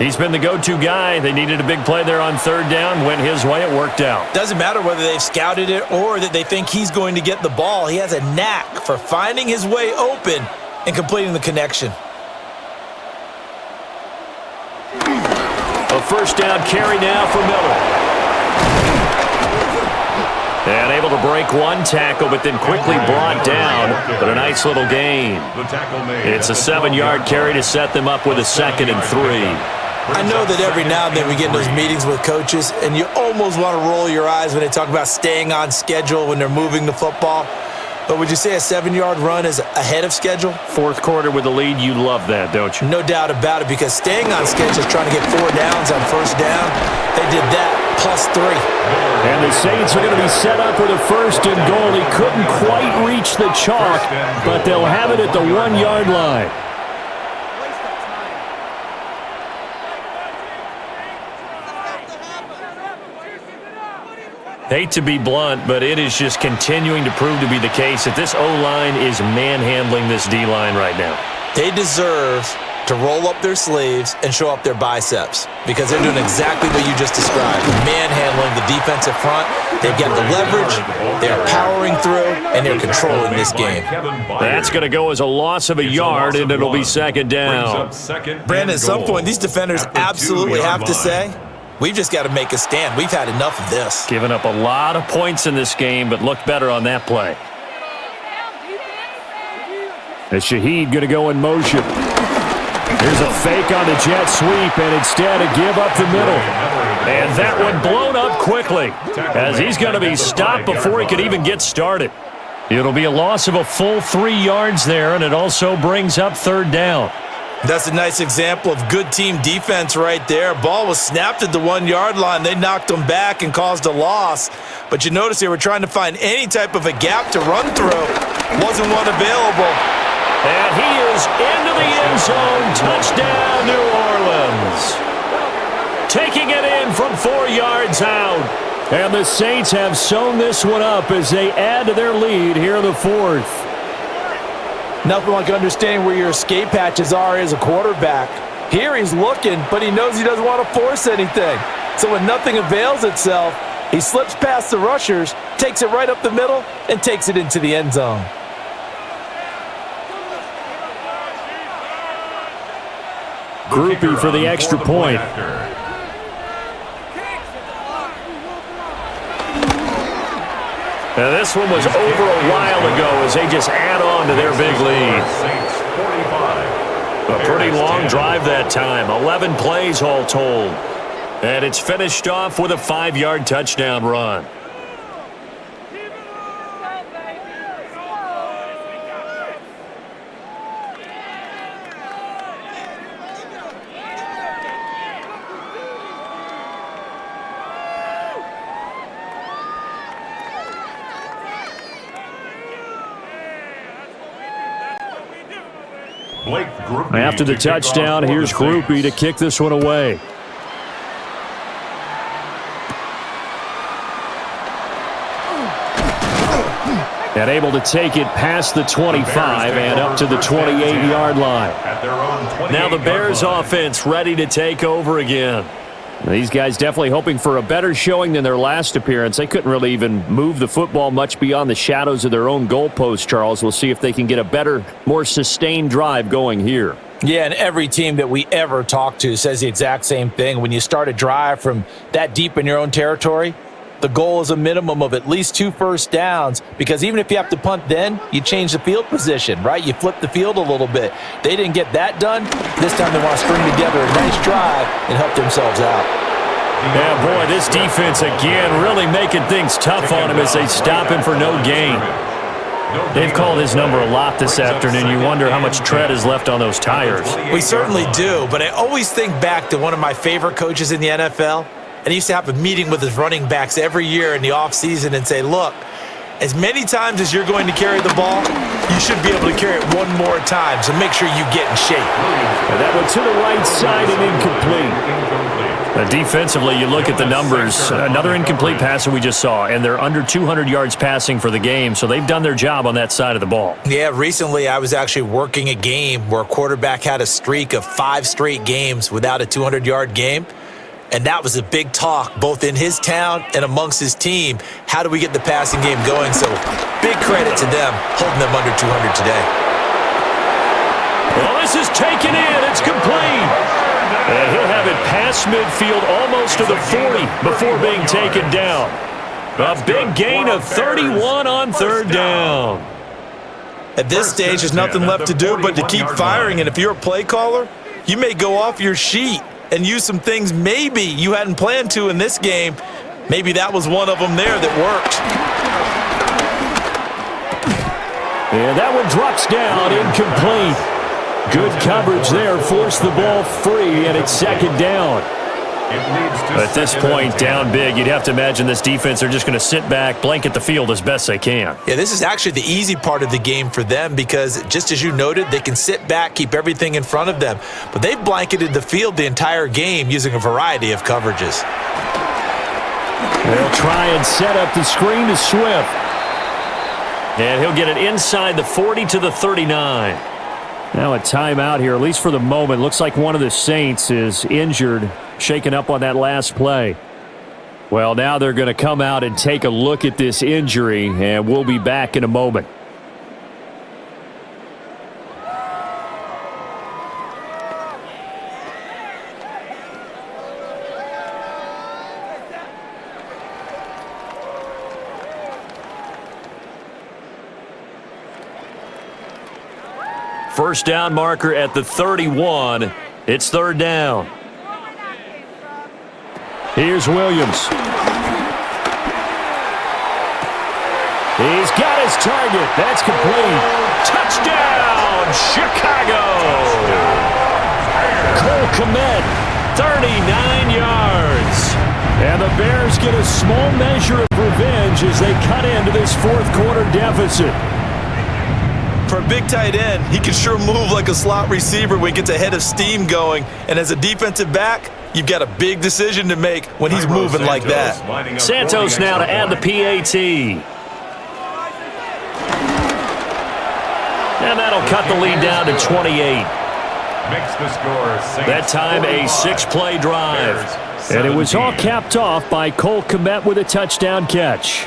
He's been the go-to guy. They needed a big play there on 3rd down. Went his way. It worked out. Doesn't matter whether they've scouted it or that they think he's going to get the ball. He has a knack for finding his way open and completing the connection. A first down carry now for Miller. And able to break one tackle, but then quickly brought down. But a nice little gain. It's a 7-yard carry to set them up with a 2nd and 3. I know that every now and then we get in those meetings with coaches, and you almost want to roll your eyes when they talk about staying on schedule when they're moving the football. But would you say a 7-yard run is ahead of schedule? 4th quarter with the lead, you love that, don't you? No doubt about it, because staying on schedule is trying to get 4 downs on first down. They did that plus 3. And the Saints are going to be set up with a 1st and goal. He couldn't quite reach the chalk, but they'll have it at the 1-yard line. Hate to be blunt, but it is just continuing to prove to be the case that this O-line is manhandling this D-line right now. They deserve to roll up their sleeves and show up their biceps because they're doing exactly what you just described, manhandling the defensive front. They've got the leverage, they're powering through, and they're controlling this game. That's going to go as a loss of a yard, and it'll be 2nd down. Brandon, at some point, these defenders absolutely have to say, we've just got to make a stand. We've had enough of this. Given up a lot of points in this game, but looked better on that play. As Shaheed going to go in motion. Here's a fake on the jet sweep, and instead a give up the middle. And that one blown up quickly, as he's going to be stopped before he could even get started. It'll be a loss of a full 3 yards there, and it also brings up 3rd down. That's a nice example of good team defense right there. Ball was snapped at the 1-yard line. They knocked them back and caused a loss. But you notice they were trying to find any type of a gap to run through. Wasn't one available. And he is into the end zone. Touchdown, New Orleans. Taking it in from 4 yards out. And the Saints have sewn this one up as they add to their lead here in the 4th. Nothing like understanding where your escape hatches are as a quarterback. Here he's looking, but he knows he doesn't want to force anything. So when nothing avails itself, He slips past the rushers, takes it right up the middle, and takes it into the end zone. Groupie for the extra point. Now this one was over a while ago as they just add on to their big lead. A pretty long drive that time, 11 plays all told. And it's finished off with a 5-yard touchdown run. After the touchdown, here's Groupie to kick this one away. And able to take it past the 25 and up to the 28-yard line. Now the Bears offense ready to take over again. These guys definitely hoping for a better showing than their last appearance. They couldn't really even move the football much beyond the shadows of their own goalpost, Charles. We'll see if they can get a better, more sustained drive going here. Yeah, and every team that we ever talk to says the exact same thing. When you start a drive from that deep in your own territory, the goal is a minimum of at least 2 first downs, because even if you have to punt then, you change the field position, right? You flip the field a little bit. They didn't get that done. This time they want to string together a nice drive and help themselves out. Yeah, boy, this defense again really making things tough on him as they stop him for no gain. They've called his number a lot this afternoon. You wonder how much tread is left on those tires. We certainly do, but I always think back to one of my favorite coaches in the NFL. And he used to have a meeting with his running backs every year in the offseason and say, look, as many times as you're going to carry the ball, you should be able to carry it one more time, so make sure you get in shape. And that one to the right side and incomplete. Defensively, you look at the numbers. Another incomplete pass that we just saw, and they're under 200 yards passing for the game, so they've done their job on that side of the ball. Yeah, recently I was actually working a game where a quarterback had a streak of 5 straight games without a 200-yard game. And that was a big talk, both in his town and amongst his team. How do we get the passing game going? So big credit to them, holding them under 200 today. Well, this is taken in. It's complete. And he'll have it past midfield almost to the 40 before being taken down. A big gain of 31 on 3rd down. At this stage, there's nothing left to do but to keep firing. And if you're a play caller, you may go off your sheet and use some things maybe you hadn't planned to in this game. Maybe that was one of them there that worked. And that one drops down, incomplete. Good coverage there, forced the ball free, and it's 2nd down. At this point, down big, you'd have to imagine this defense are just going to sit back, blanket the field as best they can. Yeah, this is actually the easy part of the game for them because, just as you noted, they can sit back, keep everything in front of them. But they've blanketed the field the entire game using a variety of coverages. They'll try and set up the screen to Swift. And he'll get it inside the 40 to the 39. Now a timeout here, at least for the moment. Looks like one of the Saints is injured, shaken up on that last play. Well, now they're going to come out and take a look at this injury, and we'll be back in a moment. First down marker at the 31. It's 3rd down. Here's Williams. He's got his target. That's complete. Touchdown, Chicago! Cole Kmet, 39 yards. And the Bears get a small measure of revenge as they cut into this 4th quarter deficit. For a big tight end, he can sure move like a slot receiver when he gets a head of steam going. And as a defensive back, you've got a big decision to make when he's moving like that. Santos now to add the PAT. And that'll cut the lead down to 28. Makes the score. That time a 6-play drive. And it was all capped off by Cole Kmet with a touchdown catch.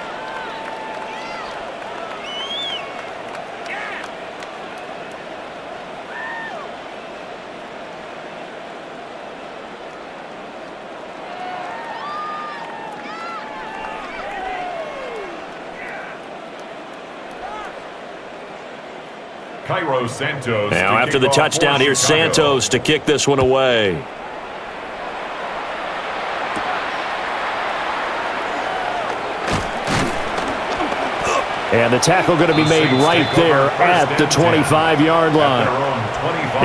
Santos. Now after the touchdown, here's Santos to kick this one away. And the tackle going to be made right there at the 25-yard line.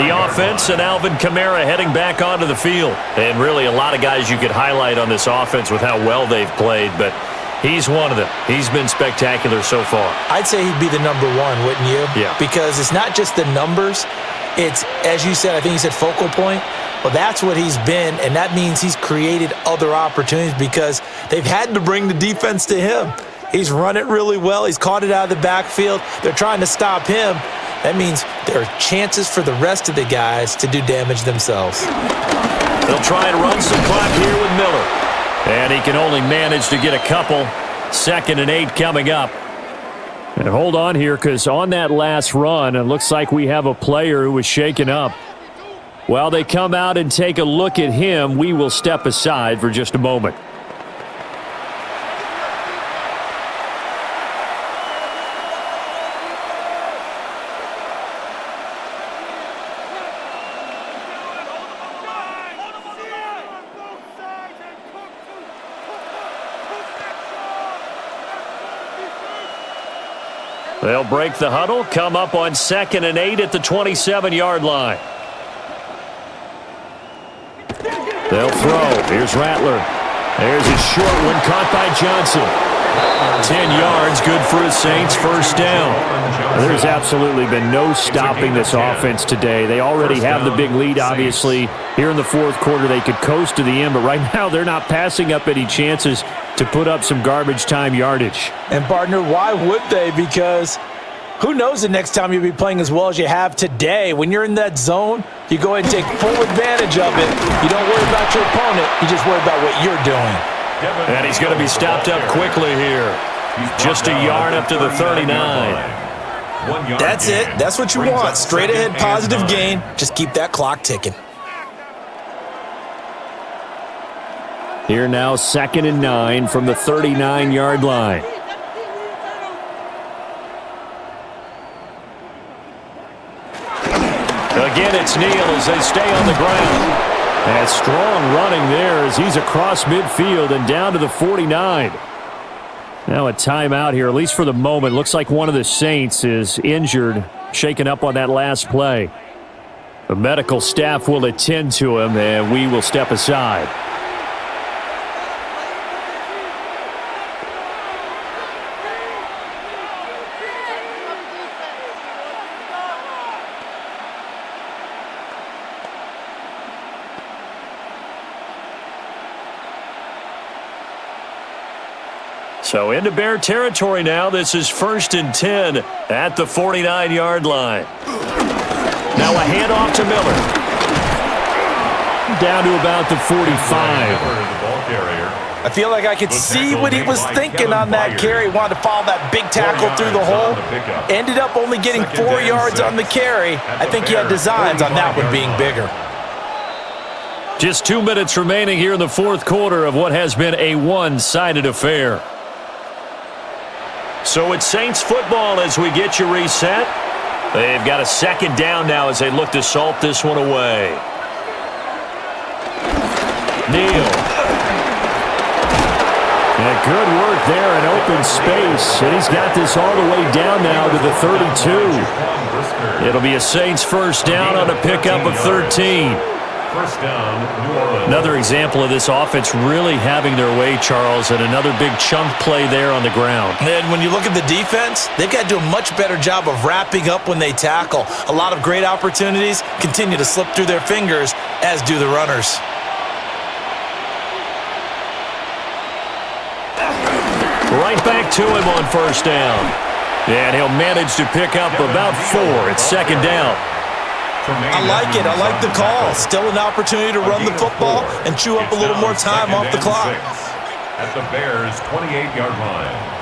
The offense and Alvin Kamara heading back onto the field. And really a lot of guys you could highlight on this offense with how well they've played, but he's one of them. He's been spectacular so far. I'd say he'd be the number one, wouldn't you? Yeah. Because it's not just the numbers. It's, as you said, I think you said focal point. Well, that's what he's been, and that means he's created other opportunities because they've had to bring the defense to him. He's run it really well. He's caught it out of the backfield. They're trying to stop him. That means there are chances for the rest of the guys to do damage themselves. They'll try and run some clock here with Miller. And he can only manage to get a couple. 2nd and 8 coming up. And hold on here, because on that last run, it looks like we have a player who was shaken up. While they come out and take a look at him, we will step aside for just a moment. They'll break the huddle, come up on 2nd and 8 at the 27-yard line. They'll throw. Here's Rattler. There's a short one caught by Johnson. 10 yards, good for the Saints, first down. There's absolutely been no stopping this offense today. They already have the big lead, obviously. Here in the fourth quarter, they could coast to the end, but right now they're not passing up any chances to put up some garbage time yardage. And, partner, why would they? Because who knows the next time you'll be playing as well as you have today. When you're in that zone, you go ahead and take full advantage of it. You don't worry about your opponent. You just worry about what you're doing. And he's going to be stopped up quickly here. Just a yard up to the 39. That's it. That's what you want. Straight ahead positive gain. Just keep that clock ticking. Here now, 2nd and 9 from the 39-yard line. Again, it's Neal as they stay on the ground. And strong running there as he's across midfield and down to the 49. Now a timeout here, at least for the moment. Looks like one of the Saints is injured, shaken up on that last play. The medical staff will attend to him, and we will step aside. So into Bear territory now. This is 1st and 10 at the 49-yard line. Now a handoff to Miller. Down to about the 45. I feel like I could see what he was thinking on that carry. Wanted to follow that big tackle through the hole. Ended up only getting 4 yards on the carry. I think he had designs on that one being bigger. Just 2 minutes remaining here in the fourth quarter of what has been a one-sided affair. So it's Saints football as we get you reset. They've got a 2nd down now as they look to salt this one away. Neal. And good work there in open space. And he's got this all the way down now to the 32. It'll be a Saints first down on a pickup of 13. First down, New Orleans. Another example of this offense really having their way, Charles, and another big chunk play there on the ground. And when you look at the defense, they've got to do a much better job of wrapping up when they tackle. A lot of great opportunities continue to slip through their fingers, as do the runners. Right back to him on first down. And he'll manage to pick up about 4 at 2nd down. I like it. I like the call. Still an opportunity to run the football and chew up a little more time off the clock. At the Bears' 28-yard line.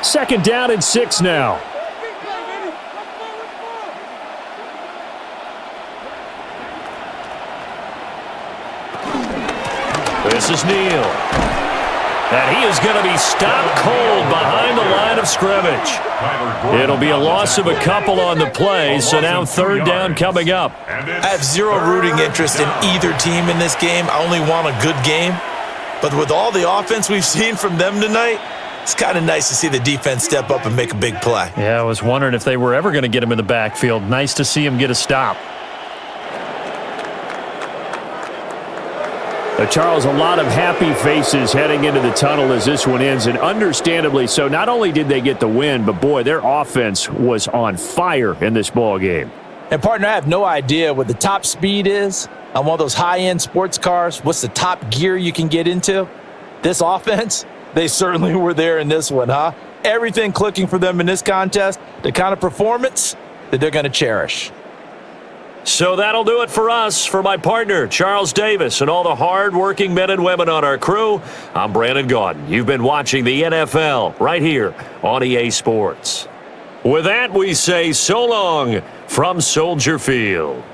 Second down and 6 now. This is Neal. And he is going to be stopped cold behind the line of scrimmage. It'll be a loss of a couple on the play, so now third down coming up. I have zero rooting interest in either team in this game. I only want a good game. But with all the offense we've seen from them tonight, it's kind of nice to see the defense step up and make a big play. Yeah, I was wondering if they were ever going to get him in the backfield. Nice to see him get a stop. Charles, a lot of happy faces heading into the tunnel as this one ends, and understandably so. Not only did they get the win, but boy, their offense was on fire in this ball game. And partner, I have no idea what the top speed is on one of those high-end sports cars. What's the top gear you can get into? This offense, they certainly were there in this one, huh? Everything clicking for them in this contest, the kind of performance that they're going to cherish. So that'll do it for us. For my partner, Charles Davis, and all the hard-working men and women on our crew, I'm Brandon Gaudin. You've been watching the NFL right here on EA Sports. With that, we say so long from Soldier Field.